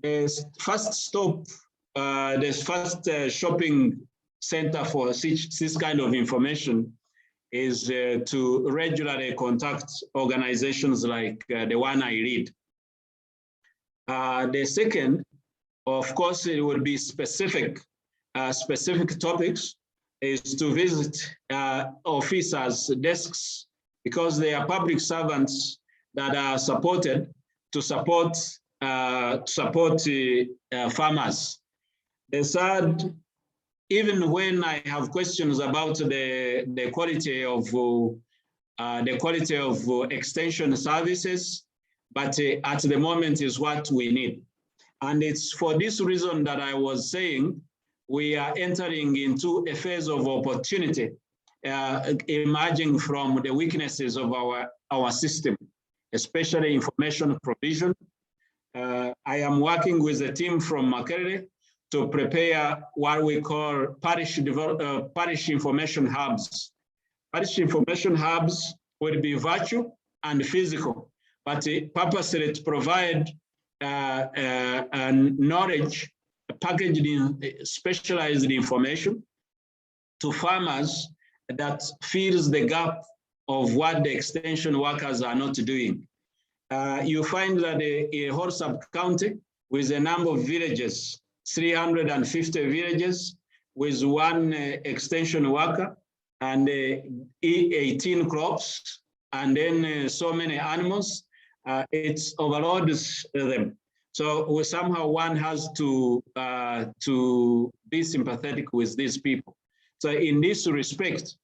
The first stop, the first shopping center for this kind of information is to regularly contact organizations like the one I lead. The second, of course, it would be specific topics, is to visit officers' desks, because they are public servants that are supported to support farmers. The third, even when I have questions about the quality of extension services, but at the moment is what we need. And it's for this reason that I was saying we are entering into a phase of opportunity emerging from the weaknesses of our system, especially information provision. I am working with a team from Makerere to prepare what we call parish information hubs. Parish information hubs will be virtual and physical, but purposely to provide knowledge packaged in specialized information to farmers that fills the gap of what the extension workers are not doing. You find that a whole sub-county with a number of villages, 350 villages with one extension worker and 18 crops, and then so many animals, it overloads them. So somehow one has to be sympathetic with these people. So in this respect,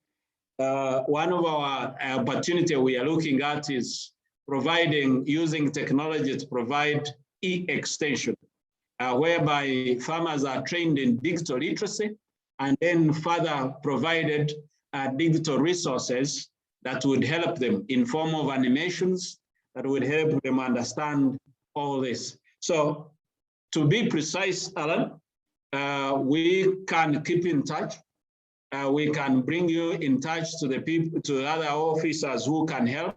one of our opportunity we are looking at is using technology to provide e-extension, whereby farmers are trained in digital literacy and then further provided digital resources that would help them in form of animations that would help them understand all this. So to be precise, Alan, we can keep in touch. We can bring you in touch to the people, to other officers who can help,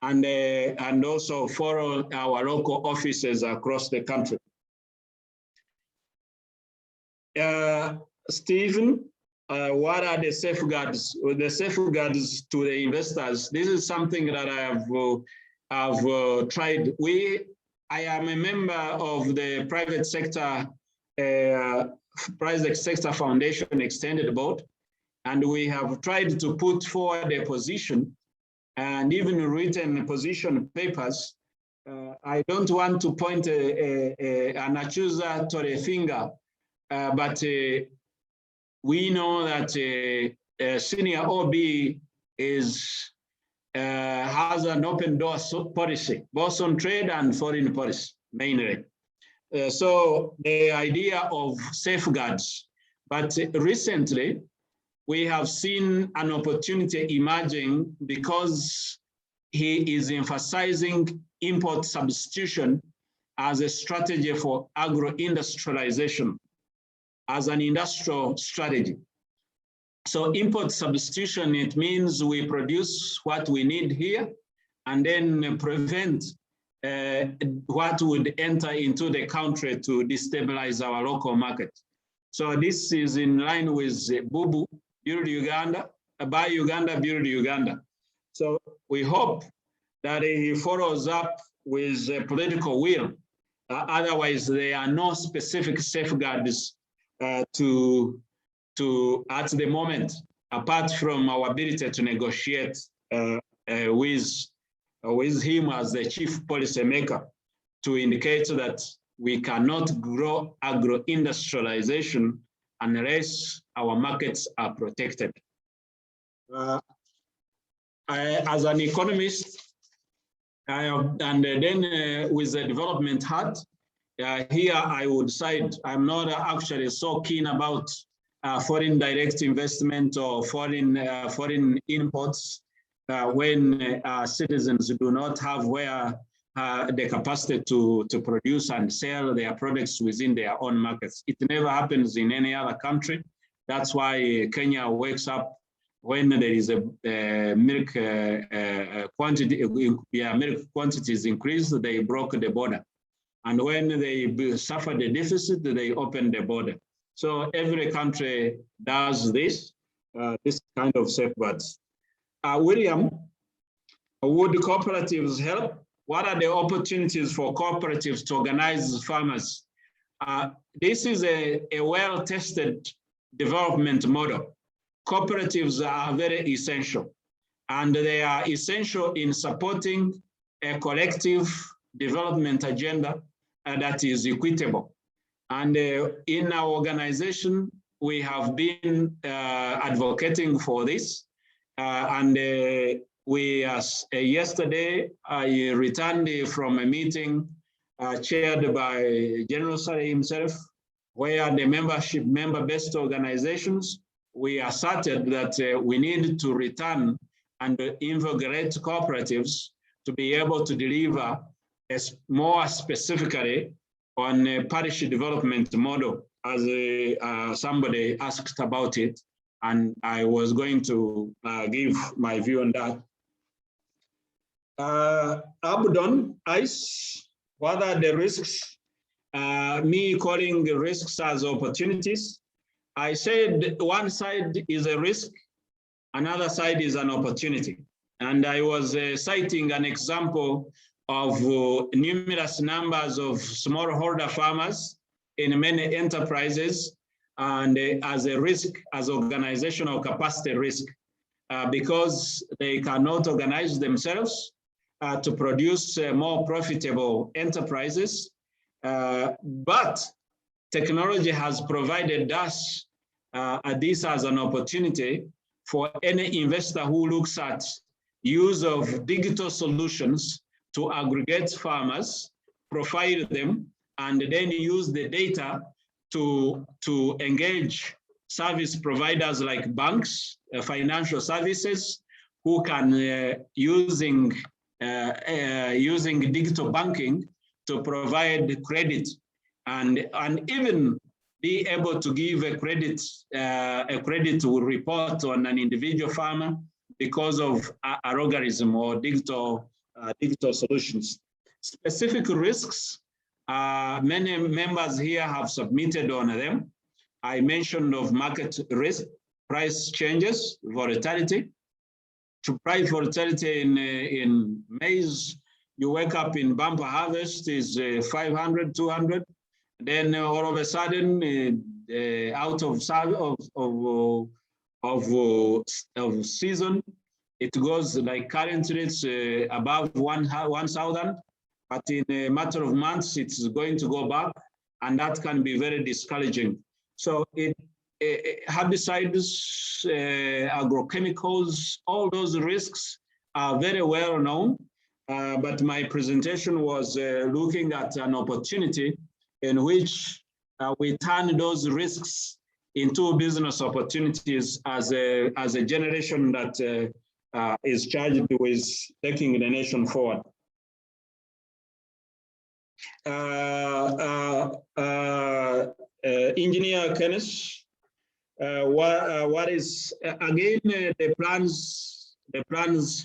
and also follow our local offices across the country. Stephen, what are the safeguards? The safeguards to the investors. This is something that I have tried. I am a member of the private sector foundation extended board, and we have tried to put forward a position and even written position papers. I don't want to point an accuser to the finger, but we know that senior OB has an open door policy, both on trade and foreign policy, mainly. So the idea of safeguards, but recently we have seen an opportunity emerging because he is emphasizing import substitution as a strategy for agro-industrialization, as an industrial strategy. So import substitution, it means we produce what we need here and then prevent what would enter into the country to destabilize our local market. So this is in line with Bubu, Build Uganda, Buy Uganda, Build Uganda. So we hope that he follows up with a political will. Otherwise, there are no specific safeguards at the moment, apart from our ability to negotiate with him as the chief policymaker to indicate that we cannot grow agro-industrialization unless our markets are protected. As an economist, and then with the development hat, here I would side, I'm not actually so keen about foreign direct investment or foreign imports when citizens do not have the capacity to produce and sell their products within their own markets. It never happens in any other country. That's why Kenya wakes up when there is a milk quantities increased, they broke the border. And when they suffered a deficit, they opened the border. So every country does this kind of safeguards. William, would cooperatives help? What are the opportunities for cooperatives to organize farmers? This is a well-tested development model. Cooperatives are very essential, and they are essential in supporting a collective development agenda that is equitable. And in our organization, we have been advocating for this. Yesterday, I returned from a meeting chaired by General Sari himself, where the member-based organizations, we asserted that we need to return and invigorate cooperatives to be able to deliver more specifically on a parish development model, as somebody asked about it, and I was going to give my view on that. Abdon, ICE, what are the risks? Me calling the risks as opportunities. I said one side is a risk, another side is an opportunity. And I was citing an example of numerous numbers of smallholder farmers in many enterprises, and as a risk, as organizational capacity risk, because they cannot organize themselves to produce more profitable enterprises. But technology has provided us this as an opportunity for any investor who looks at use of digital solutions to aggregate farmers, profile them, and then use the data to engage service providers like banks, financial services, who can using digital banking to provide credit and even be able to give a credit report on an individual farmer because of algorithm or digital solutions. Specific risks, many members here have submitted on them. I mentioned of market risk, price changes, volatility. To price volatility in maize, you wake up in bumper harvest is 500, 200. Then all of a sudden, out of season, it goes like currently it's above 1,000, but in a matter of months, it's going to go back, and that can be very discouraging. So herbicides, agrochemicals, all those risks are very well known, but my presentation was looking at an opportunity in which we turn those risks into business opportunities as a generation that is charged with taking the nation forward. Engineer Kenneth, what is again the plans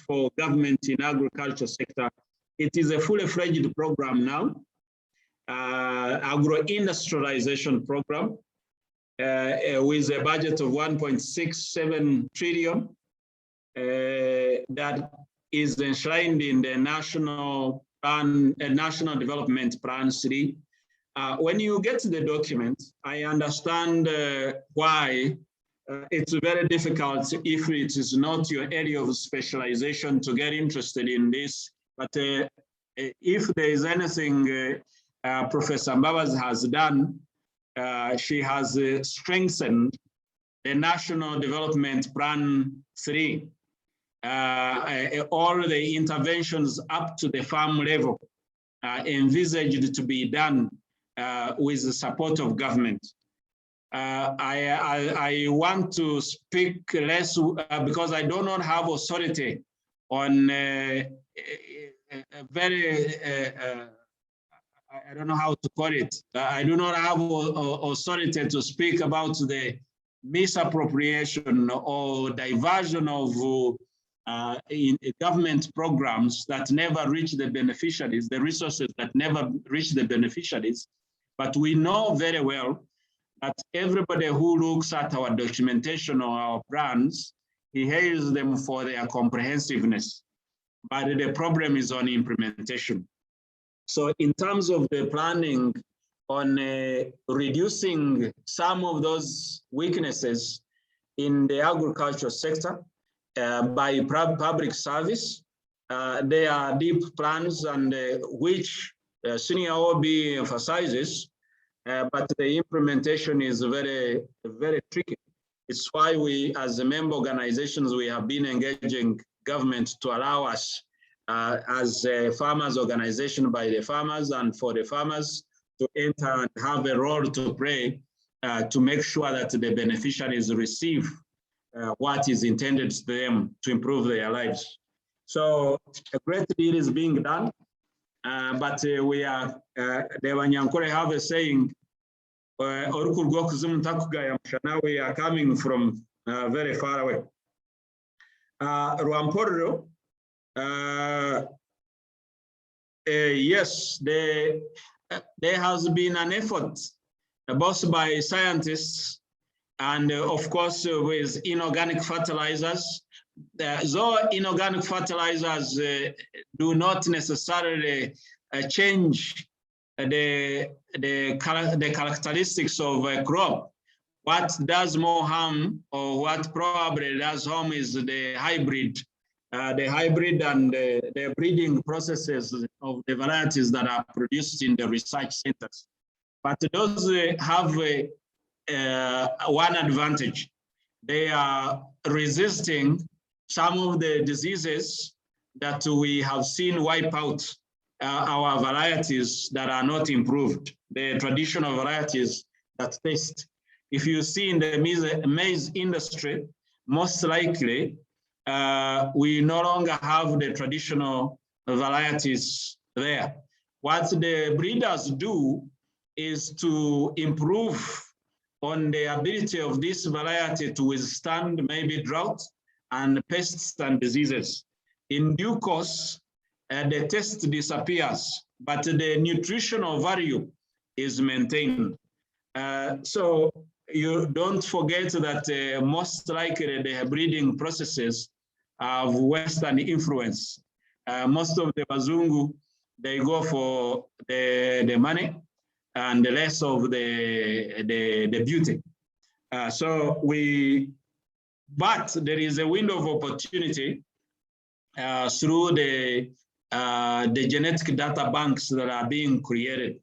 for government in agriculture sector it is a fully fledged program now, agro-industrialization program with a budget of 1.67 trillion that is enshrined in the National Plan, National Development Plan 3. When you get to the document, I understand why it's very difficult if it is not your area of specialization to get interested in this. But if there is anything Professor Mbabas has done, she has strengthened the National Development Plan 3. All the interventions up to the farm level envisaged to be done with the support of government. I want to speak less because I do not have authority on a very, I don't know how to call it. I do not have authority to speak about the misappropriation or diversion of in government programs that never reach the beneficiaries, the resources that never reach the beneficiaries. But we know very well that everybody who looks at our documentation or our plans, he hails them for their comprehensiveness, but the problem is on implementation. So in terms of the planning on reducing some of those weaknesses in the agricultural sector by public service, there are deep plans and which Senior OB emphasizes, but the implementation is very, very tricky. It's why we, as a member organizations, we have been engaging government to allow us as a farmers organization by the farmers and for the farmers to enter and have a role to play to make sure that the beneficiaries receive what is intended to them to improve their lives. So a great deal is being done, but we are, the Wanyankore have a saying, we are coming from very far away. Rwamporo, yes, there has been an effort both by scientists and of course with inorganic fertilizers. Though inorganic fertilizers do not necessarily change the characteristics of a crop. What does more harm, or what probably does harm, is the hybrid and the breeding processes of the varieties that are produced in the research centers. But those have one advantage. They are resisting some of the diseases that we have seen wipe out our varieties that are not improved, the traditional varieties that taste. If you see in the maize industry, most likely we no longer have the traditional varieties there. What the breeders do is to improve on the ability of this variety to withstand maybe drought and pests and diseases. In due course, the taste disappears, but the nutritional value is maintained. So you don't forget that most likely the breeding processes have Western influence. Most of the Bazungu, they go for the money and the less of the beauty. But there is a window of opportunity through the genetic data banks that are being created.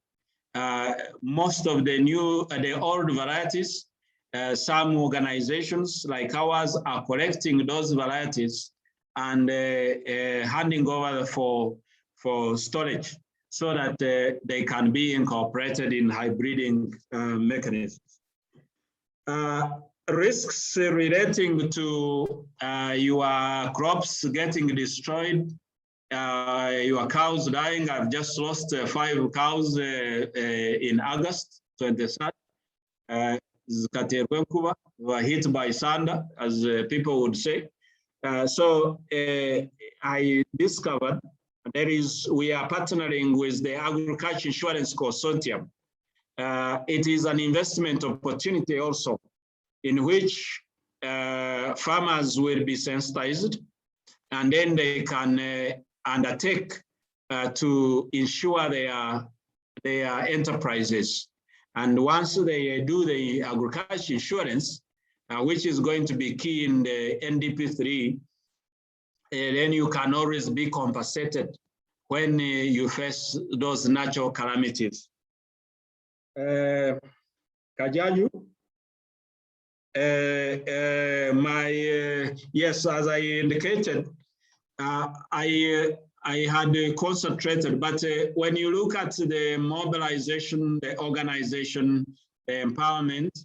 Most of the old varieties, some organizations like ours are collecting those varieties and handing over for storage so that they can be incorporated in hybriding mechanisms. Risks relating to your crops getting destroyed, your cows dying. I've just lost 5 cows in August 23rd. Were hit by thunder, as people would say. So I discovered we are partnering with the Agriculture Insurance Consortium. It is an investment opportunity also, in which farmers will be sensitized, and then they can undertake to insure their enterprises. And once they do the agriculture insurance, which is going to be key in the NDP3, then you can always be compensated when you face those natural calamities. Kajaju, yes, as I indicated, I had concentrated, but when you look at the mobilization, the organization, the empowerment,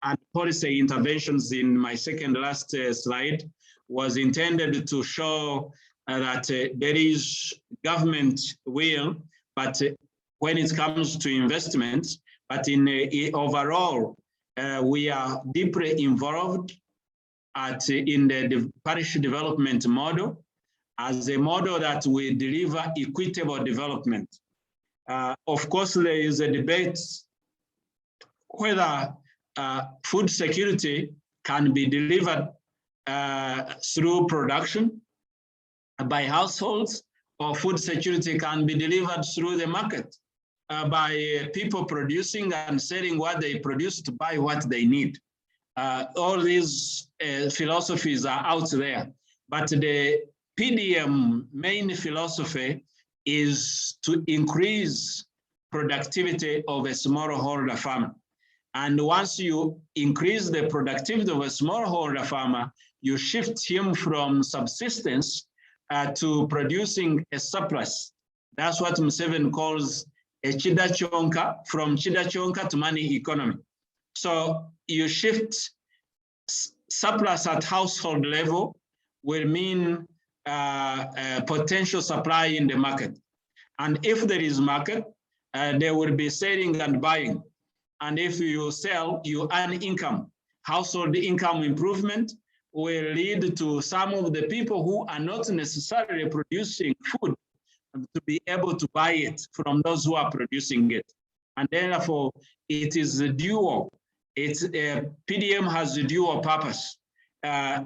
and policy interventions in my second last slide was intended to show that there is government will, but when it comes to investments, but in overall, we are deeply involved in the parish development model as a model that will deliver equitable development. Of course, there is a debate whether food security can be delivered through production by households, or food security can be delivered through the market by people producing and selling what they produce to buy what they need. All these philosophies are out there, but the PDM main philosophy is to increase productivity of a smallholder farmer. And once you increase the productivity of a smallholder farmer, you shift him from subsistence to producing a surplus. That's what Museveni calls a chidachonka, from chidachonka to money economy. So you shift surplus at household level will mean potential supply in the market. And if there is market, there will be selling and buying. And if you sell, you earn income. Household income improvement will lead to some of the people who are not necessarily producing food to be able to buy it from those who are producing it. And therefore, it is a dual. PDM has a dual purpose,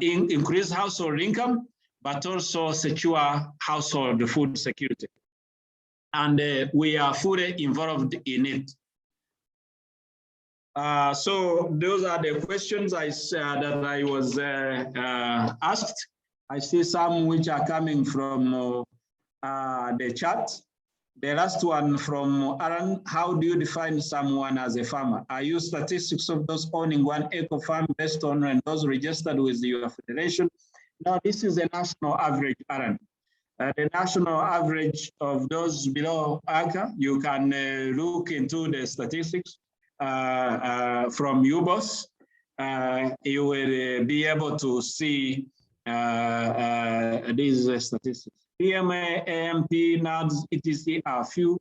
increase household income, but also secure household food security. And we are fully involved in it. So those are the questions that I was asked. I see some which are coming from the chat. The last one from Aaron: how do you define someone as a farmer? Are you statistics of those owning 1 acre farm based on those registered with your federation? No, this is a national average, Aaron. The national average of those below acre, you can look into the statistics from UBOS. You will be able to see these statistics. PMA, AMP, NADS, ETC are few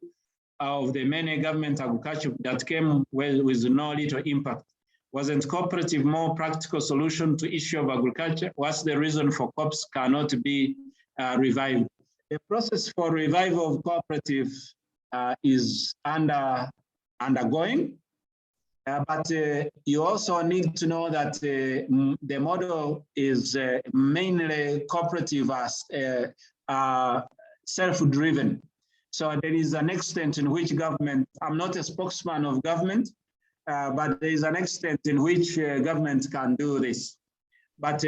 of the many government agriculture that came with no little impact. Wasn't cooperative more practical solution to issue of agriculture? What's the reason for COPs cannot be revived? The process for revival of cooperative is undergoing, but you also need to know that the model is mainly cooperative as self-driven. So there is an extent in which government, I'm not a spokesman of government, but there is an extent in which government can do this. But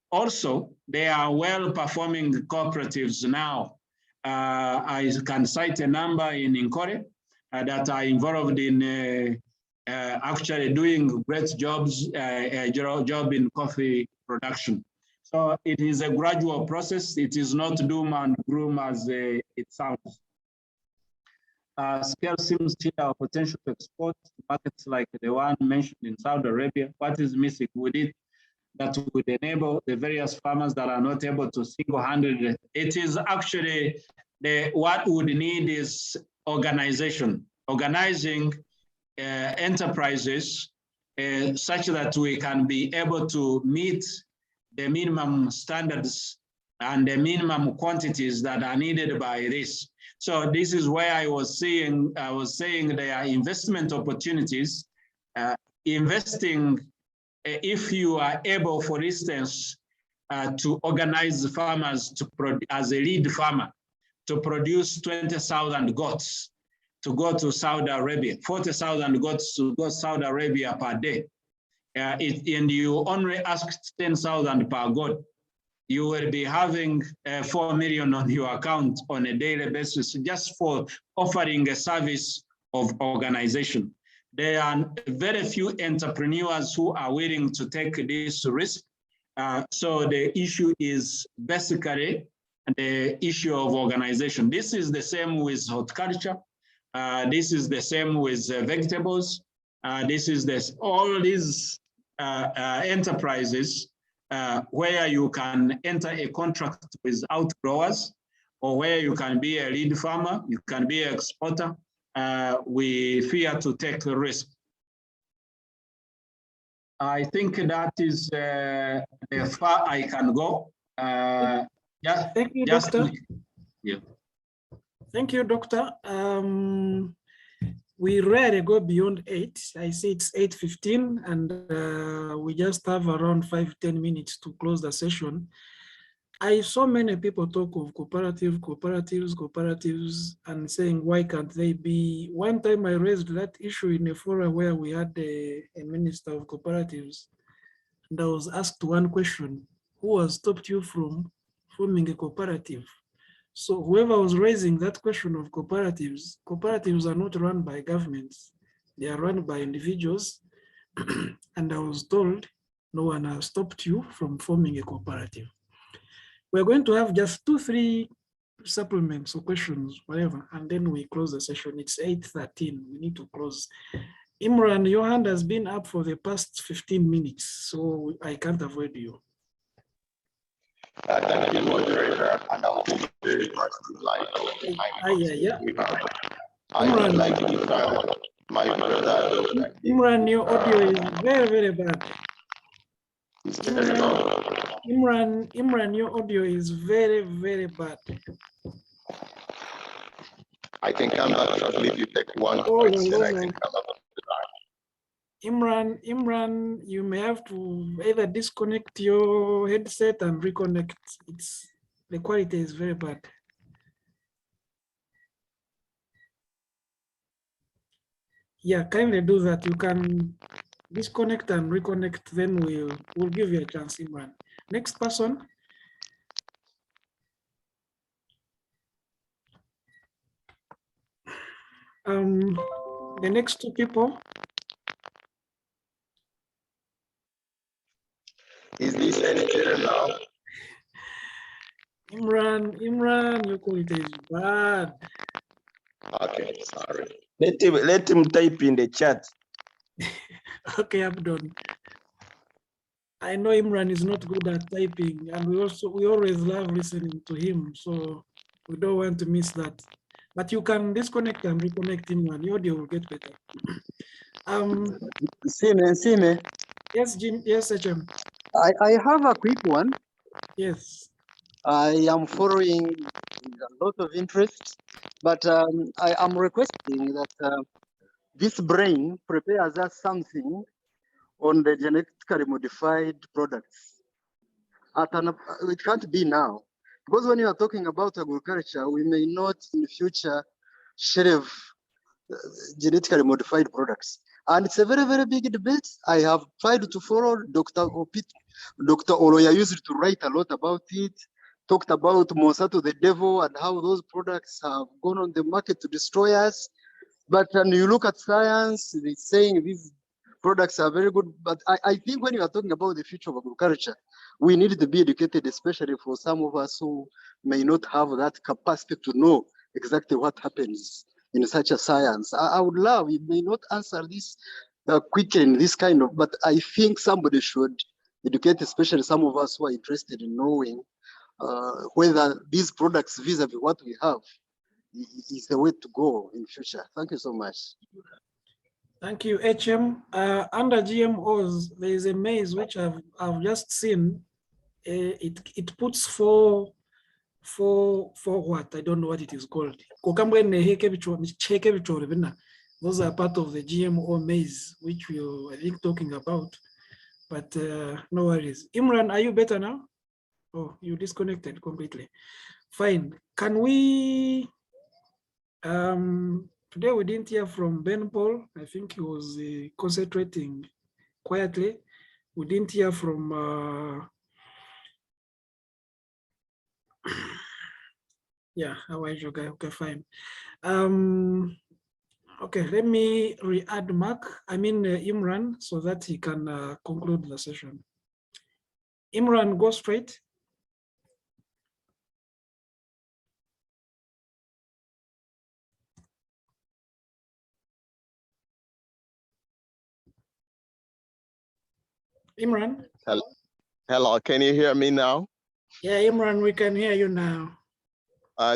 also, they are well-performing cooperatives now. I can cite a number in Nkore that are involved in actually doing great jobs, job in coffee production. So it is a gradual process. It is not doom and gloom as it sounds. Scale seems to have potential to export to markets like the one mentioned in Saudi Arabia. What is missing with it that would enable the various farmers that are not able to single-handedly? It is actually what would need is organization, organizing enterprises such that we can be able to meet the minimum standards and the minimum quantities that are needed by this. So this is where I was saying there are investment opportunities. Investing, if you are able, for instance, to organize farmers as a lead farmer to produce 20,000 goats to go to Saudi Arabia, 40,000 goats to go to Saudi Arabia per day. And you only ask 10,000 per goat, you will be having 4 million on your account on a daily basis just for offering a service of organization. There are very few entrepreneurs who are willing to take this risk. So the issue is basically the issue of organization. This is the same with horticulture. This is the same with vegetables. This is all these enterprises where you can enter a contract with outgrowers, or where you can be a lead farmer, you can be an exporter. We fear to take a risk. I think that is as far I can go. Yeah, thank you, Doctor. Yeah. Thank you, Doctor. We rarely go beyond 8. I see it's 8:15, and we just have around 5-10 minutes to close the session. I saw many people talk of cooperatives, and saying, why can't they be? One time I raised that issue in a forum where we had a minister of cooperatives, and I was asked one question: who has stopped you from forming a cooperative? So whoever was raising that question of cooperatives are not run by governments, they are run by individuals. And I was told, no one has stopped you from forming a cooperative. We're going to have just 2-3 supplements or questions, whatever, and then we close the session. It's 8:13, we need to close. Imran, your hand has been up for the past 15 minutes, so I can't avoid you. Thank you, moderator, and I'll be very much like I would like to give my brother. Imran, your audio is very, very bad. Imran, your audio is very, very bad. I can come back shortly if you take one question. I can come up. Imran, you may have to either disconnect your headset and reconnect. The quality is very bad. Yeah, kindly do that. You can disconnect and reconnect, then we'll give you a chance, Imran. Next person. The next 2 people. Is this any better now? Imran, your quality is bad. Okay, sorry. Let him type in the chat. Okay, I'm done. I know Imran is not good at typing, and we always love listening to him, so we don't want to miss that. But you can disconnect and reconnect Imran. Your audio will get better. Sime. Yes, Jim. Yes, HM. I have a quick one. Yes. I am following with a lot of interest, but I am requesting that this brain prepares us something on the genetically modified products. It can't be now, because when you are talking about agriculture, we may not in the future shelve genetically modified products. And it's a very, very big debate. I have tried to follow Dr. Oloya used to write a lot about it, talked about Monsanto the devil and how those products have gone on the market to destroy us. But when you look at science, they're saying these products are very good. But I think when you are talking about the future of agriculture, we need to be educated, especially for some of us who may not have that capacity to know exactly what happens in such a science. I would love, you may not answer this quickly in this kind of, but I think somebody should educate, especially some of us who are interested in knowing whether these products vis-a-vis what we have is the way to go in future. Thank you so much. Thank you, HM. Under GMOs, there is a maize which I've just seen. it puts for what? I don't know what it is called. Those are part of the GMO maize, which we are, I think, talking about. But no worries. Imran, are you better now? Oh, you disconnected completely. Fine. Can we, today we didn't hear from Ben Paul. I think he was concentrating quietly. We didn't hear from, yeah, how are you guys? Okay, fine. Okay, let me re-add Imran, so that he can conclude the session. Imran, go straight. Imran? Hello, can you hear me now? Yeah, Imran, we can hear you now.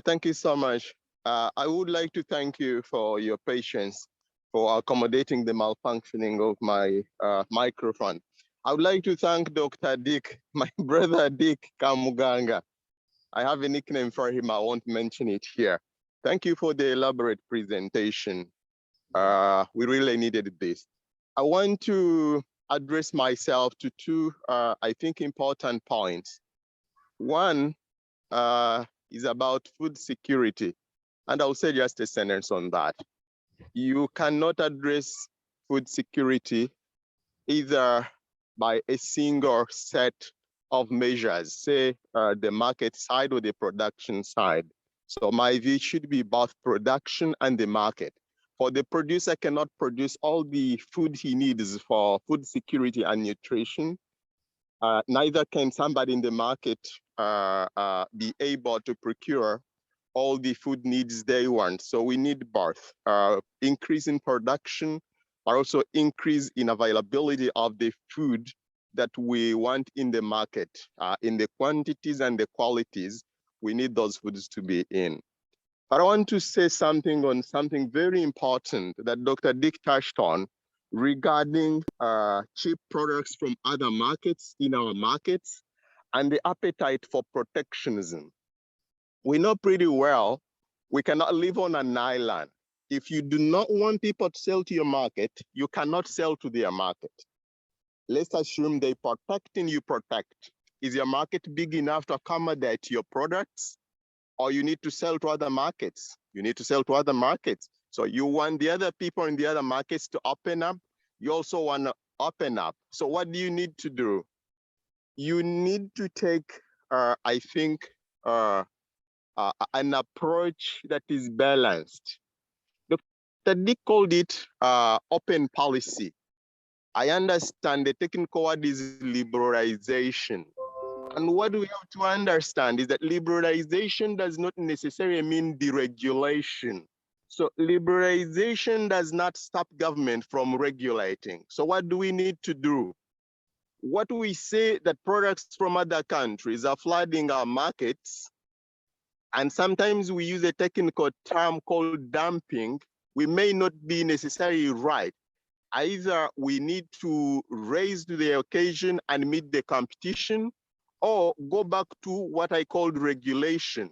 Thank you so much. I would like to thank you for your patience for accommodating the malfunctioning of my microphone. I would like to thank Dr. Dick, my brother Dick Kamuganga. I have a nickname for him, I won't mention it here. Thank you for the elaborate presentation. We really needed this. I want to address myself to two, I think, important points. One is about food security, and I'll say just a sentence on that. You cannot address food security either by a single set of measures, say the market side or the production side. So my view should be both production and the market. For the producer cannot produce all the food he needs for food security and nutrition. Neither can somebody in the market be able to procure all the food needs they want. So we need both increase in production, but also increase in availability of the food that we want in the market, in the quantities and the qualities. We need those foods to be in. But I want to say something on something very important that Dr. Dick touched on regarding cheap products from other markets in our markets and the appetite for protectionism. We know pretty well we cannot live on an island. If you do not want people to sell to your market, you cannot sell to their market. Let's assume they protect and you protect. Is your market big enough to accommodate your products? Or you need to sell to other markets? You need to sell to other markets. So you want the other people in the other markets to open up. You also want to open up. So what do you need to do? You need to take, I think, an approach that is balanced. Dr. Dick called it open policy. I understand the technical word is liberalization. And what we have to understand is that liberalization does not necessarily mean deregulation. So liberalization does not stop government from regulating. So what do we need to do? What we say that products from other countries are flooding our markets, and sometimes we use a technical term called dumping, we may not be necessarily right. Either we need to raise to the occasion and meet the competition, or go back to what I called regulation.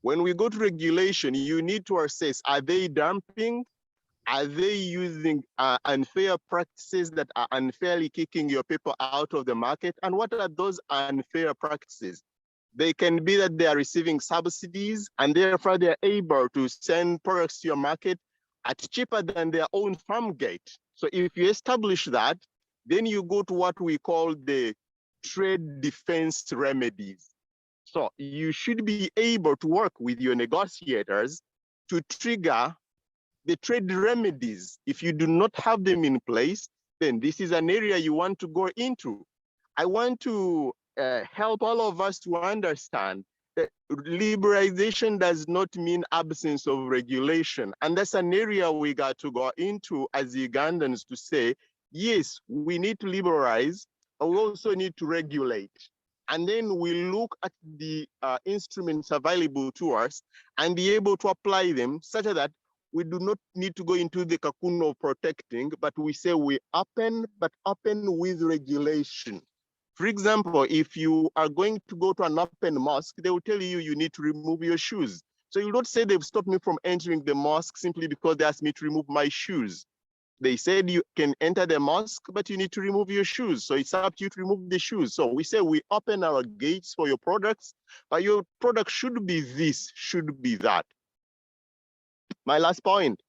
When we go to regulation, you need to assess, are they dumping? Are they using unfair practices that are unfairly kicking your people out of the market? And what are those unfair practices? They can be that they are receiving subsidies and therefore they're able to send products to your market at cheaper than their own farm gate. So if you establish that, then you go to what we call the trade defense remedies. So you should be able to work with your negotiators to trigger the trade remedies. If you do not have them in place, then this is an area you want to go into. I want to help all of us to understand that liberalization does not mean absence of regulation. And that's an area we got to go into as Ugandans to say, yes, we need to liberalize, but we also need to regulate. And then we look at the instruments available to us and be able to apply them such that we do not need to go into the cocoon of protecting, but we say we open, but open with regulation. For example, if you are going to go to an open mosque, they will tell you you need to remove your shoes. So you don't say they've stopped me from entering the mosque simply because they asked me to remove my shoes. They said you can enter the mosque, but you need to remove your shoes. So it's up to you to remove the shoes. So we say we open our gates for your products, but your product should be this, should be that. My last point.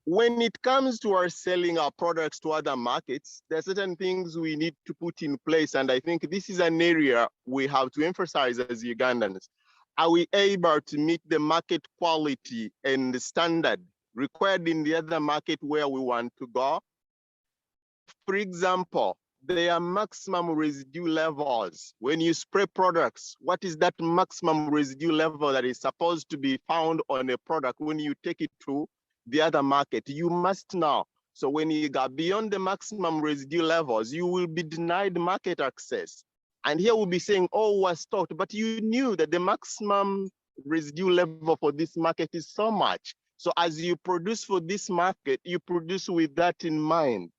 When it comes to our selling our products to other markets, there are certain things we need to put in place. And I think this is an area we have to emphasize as Ugandans. Are we able to meet the market quality and the standard required in the other market where we want to go? For example, there are maximum residue levels. When you spray products, what is that maximum residue level that is supposed to be found on a product when you take it to the other market? You must know. So when you go beyond the maximum residue levels, you will be denied market access. And here we'll be saying, oh, we're stocked, but you knew that the maximum residue level for this market is so much. So as you produce for this market, you produce with that in mind.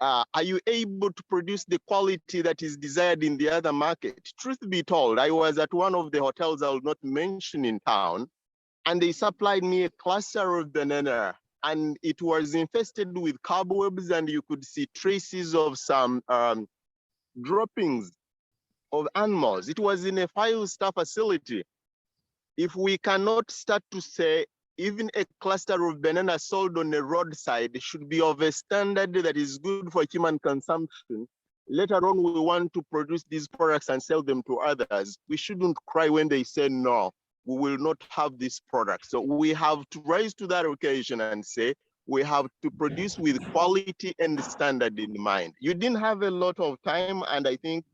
Are you able to produce the quality that is desired in the other market? Truth be told, I was at one of the hotels I will not mention in town, and they supplied me a cluster of banana, and it was infested with cobwebs, and you could see traces of some droppings of animals. It was in a 5-star facility. If we cannot start to say even a cluster of banana sold on the roadside should be of a standard that is good for human consumption, later on we want to produce these products and sell them to others, we shouldn't cry when they say, no, we will not have this product. So we have to rise to that occasion and say, we have to produce with quality and standard in mind. You didn't have a lot of time, and I think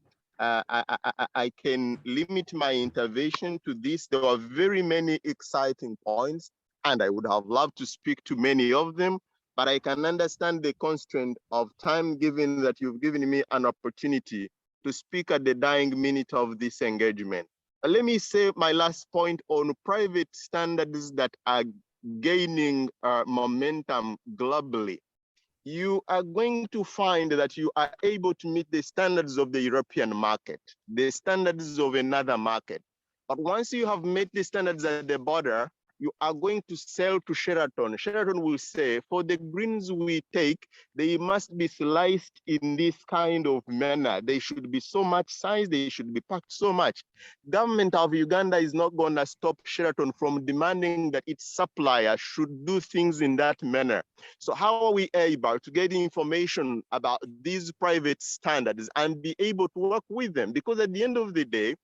I can limit my intervention to this. There are very many exciting points, and I would have loved to speak to many of them, but I can understand the constraint of time, given that you've given me an opportunity to speak at the dying minute of this engagement. Let me say my last point on private standards that are gaining momentum globally. You are going to find that you are able to meet the standards of the European market, the standards of another market. But once you have met the standards at the border, you are going to sell to Sheraton. Sheraton will say, for the greens we take, they must be sliced in this kind of manner. They should be so much size, they should be packed so much. Government of Uganda is not going to stop Sheraton from demanding that its supplier should do things in that manner. So how are we able to get information about these private standards and be able to work with them? Because at the end of the day,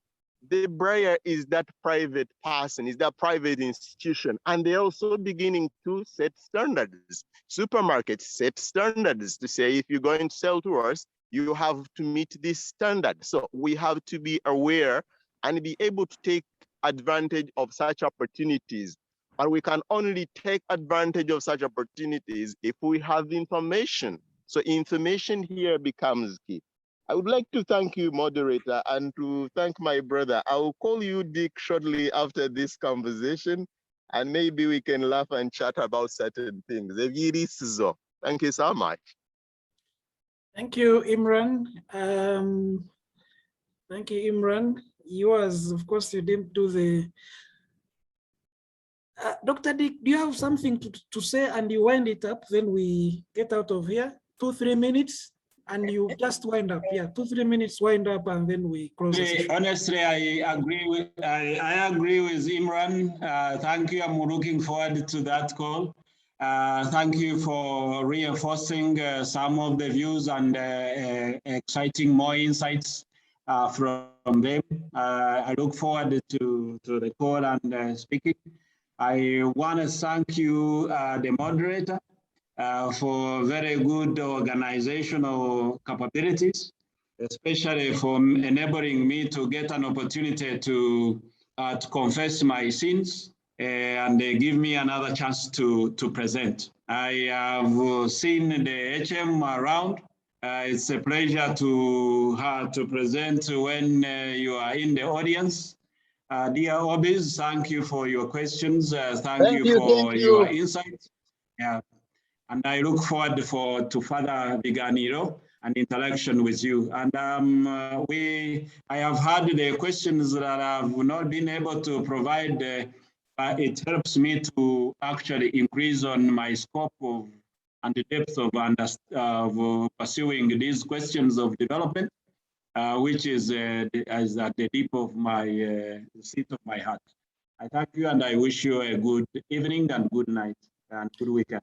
the buyer is that private person, is that private institution, and they're also beginning to set standards. Supermarkets set standards to say, if you're going to sell to us, you have to meet this standard. So we have to be aware and be able to take advantage of such opportunities. But we can only take advantage of such opportunities if we have information. So information here becomes key. I would like to thank you, moderator, and to thank my brother. I will call you Dick shortly after this conversation, and maybe we can laugh and chat about certain things. Thank you so much. Thank you, Imran. Thank you, Imran. Yours, of course, you didn't do the... Dr. Dick, do you have something to say and you wind it up, then we get out of here? 2-3 minutes? And you just wind up, yeah, 2-3 minutes wind up, and then we close the session. Honestly, I agree with Imran. Thank you. I'm looking forward to that call. Thank you for reinforcing some of the views and exciting more insights from them. I look forward to the call and speaking. I want to thank you, the moderator, for very good organizational capabilities, especially for enabling me to get an opportunity to confess my sins and give me another chance to present. I have seen the HM around. It's a pleasure to present when you are in the audience. Dear Obis, thank you for your questions. Thank you for your insights. Yeah. And I look forward to further Kiganiro. interaction with you. And I have had the questions that I have not been able to provide. It helps me to actually increase on my scope of and the depth of pursuing these questions of development, which is at the deep of my seat of my heart. I thank you and I wish you a good evening and good night and good weekend.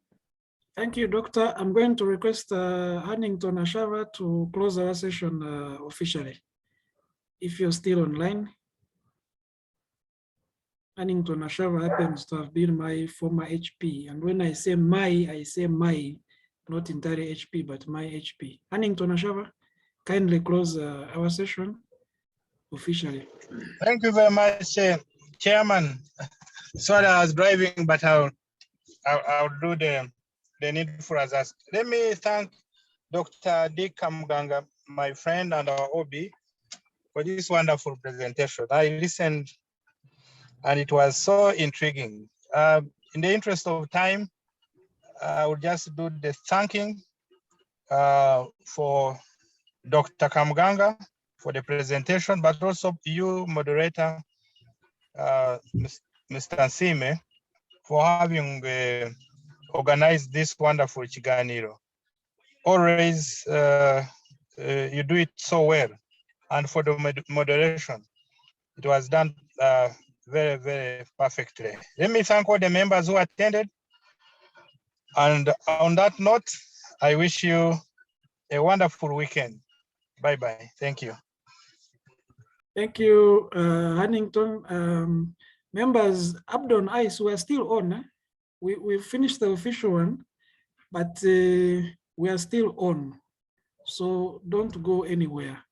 Thank you, Doctor. I'm going to request Hannington Ashara to close our session officially. If you're still online. Hannington Ashara happens to have been my former HP. And when I say my, not entirely HP, but my HP. Hannington Ashara, kindly close our session officially. Thank you very much, Chairman. Sorry, I was driving, but I'll do the needful as asked. Let me thank Dr. Dick Kamganga, my friend and our OB, for this wonderful presentation. I listened and it was so intriguing. In the interest of time, I will just do the thanking for Dr. Kamganga for the presentation, but also you, moderator, Mr. Nsime, for having organized this wonderful Kiganiro. Always, you do it so well. And for the moderation, it was done very, very perfectly. Let me thank all the members who attended. And on that note, I wish you a wonderful weekend. Bye-bye. Thank you. Thank you, Hannington. Members, Abdon Ice, we're still on. We finished the official one, but we are still on. So don't go anywhere.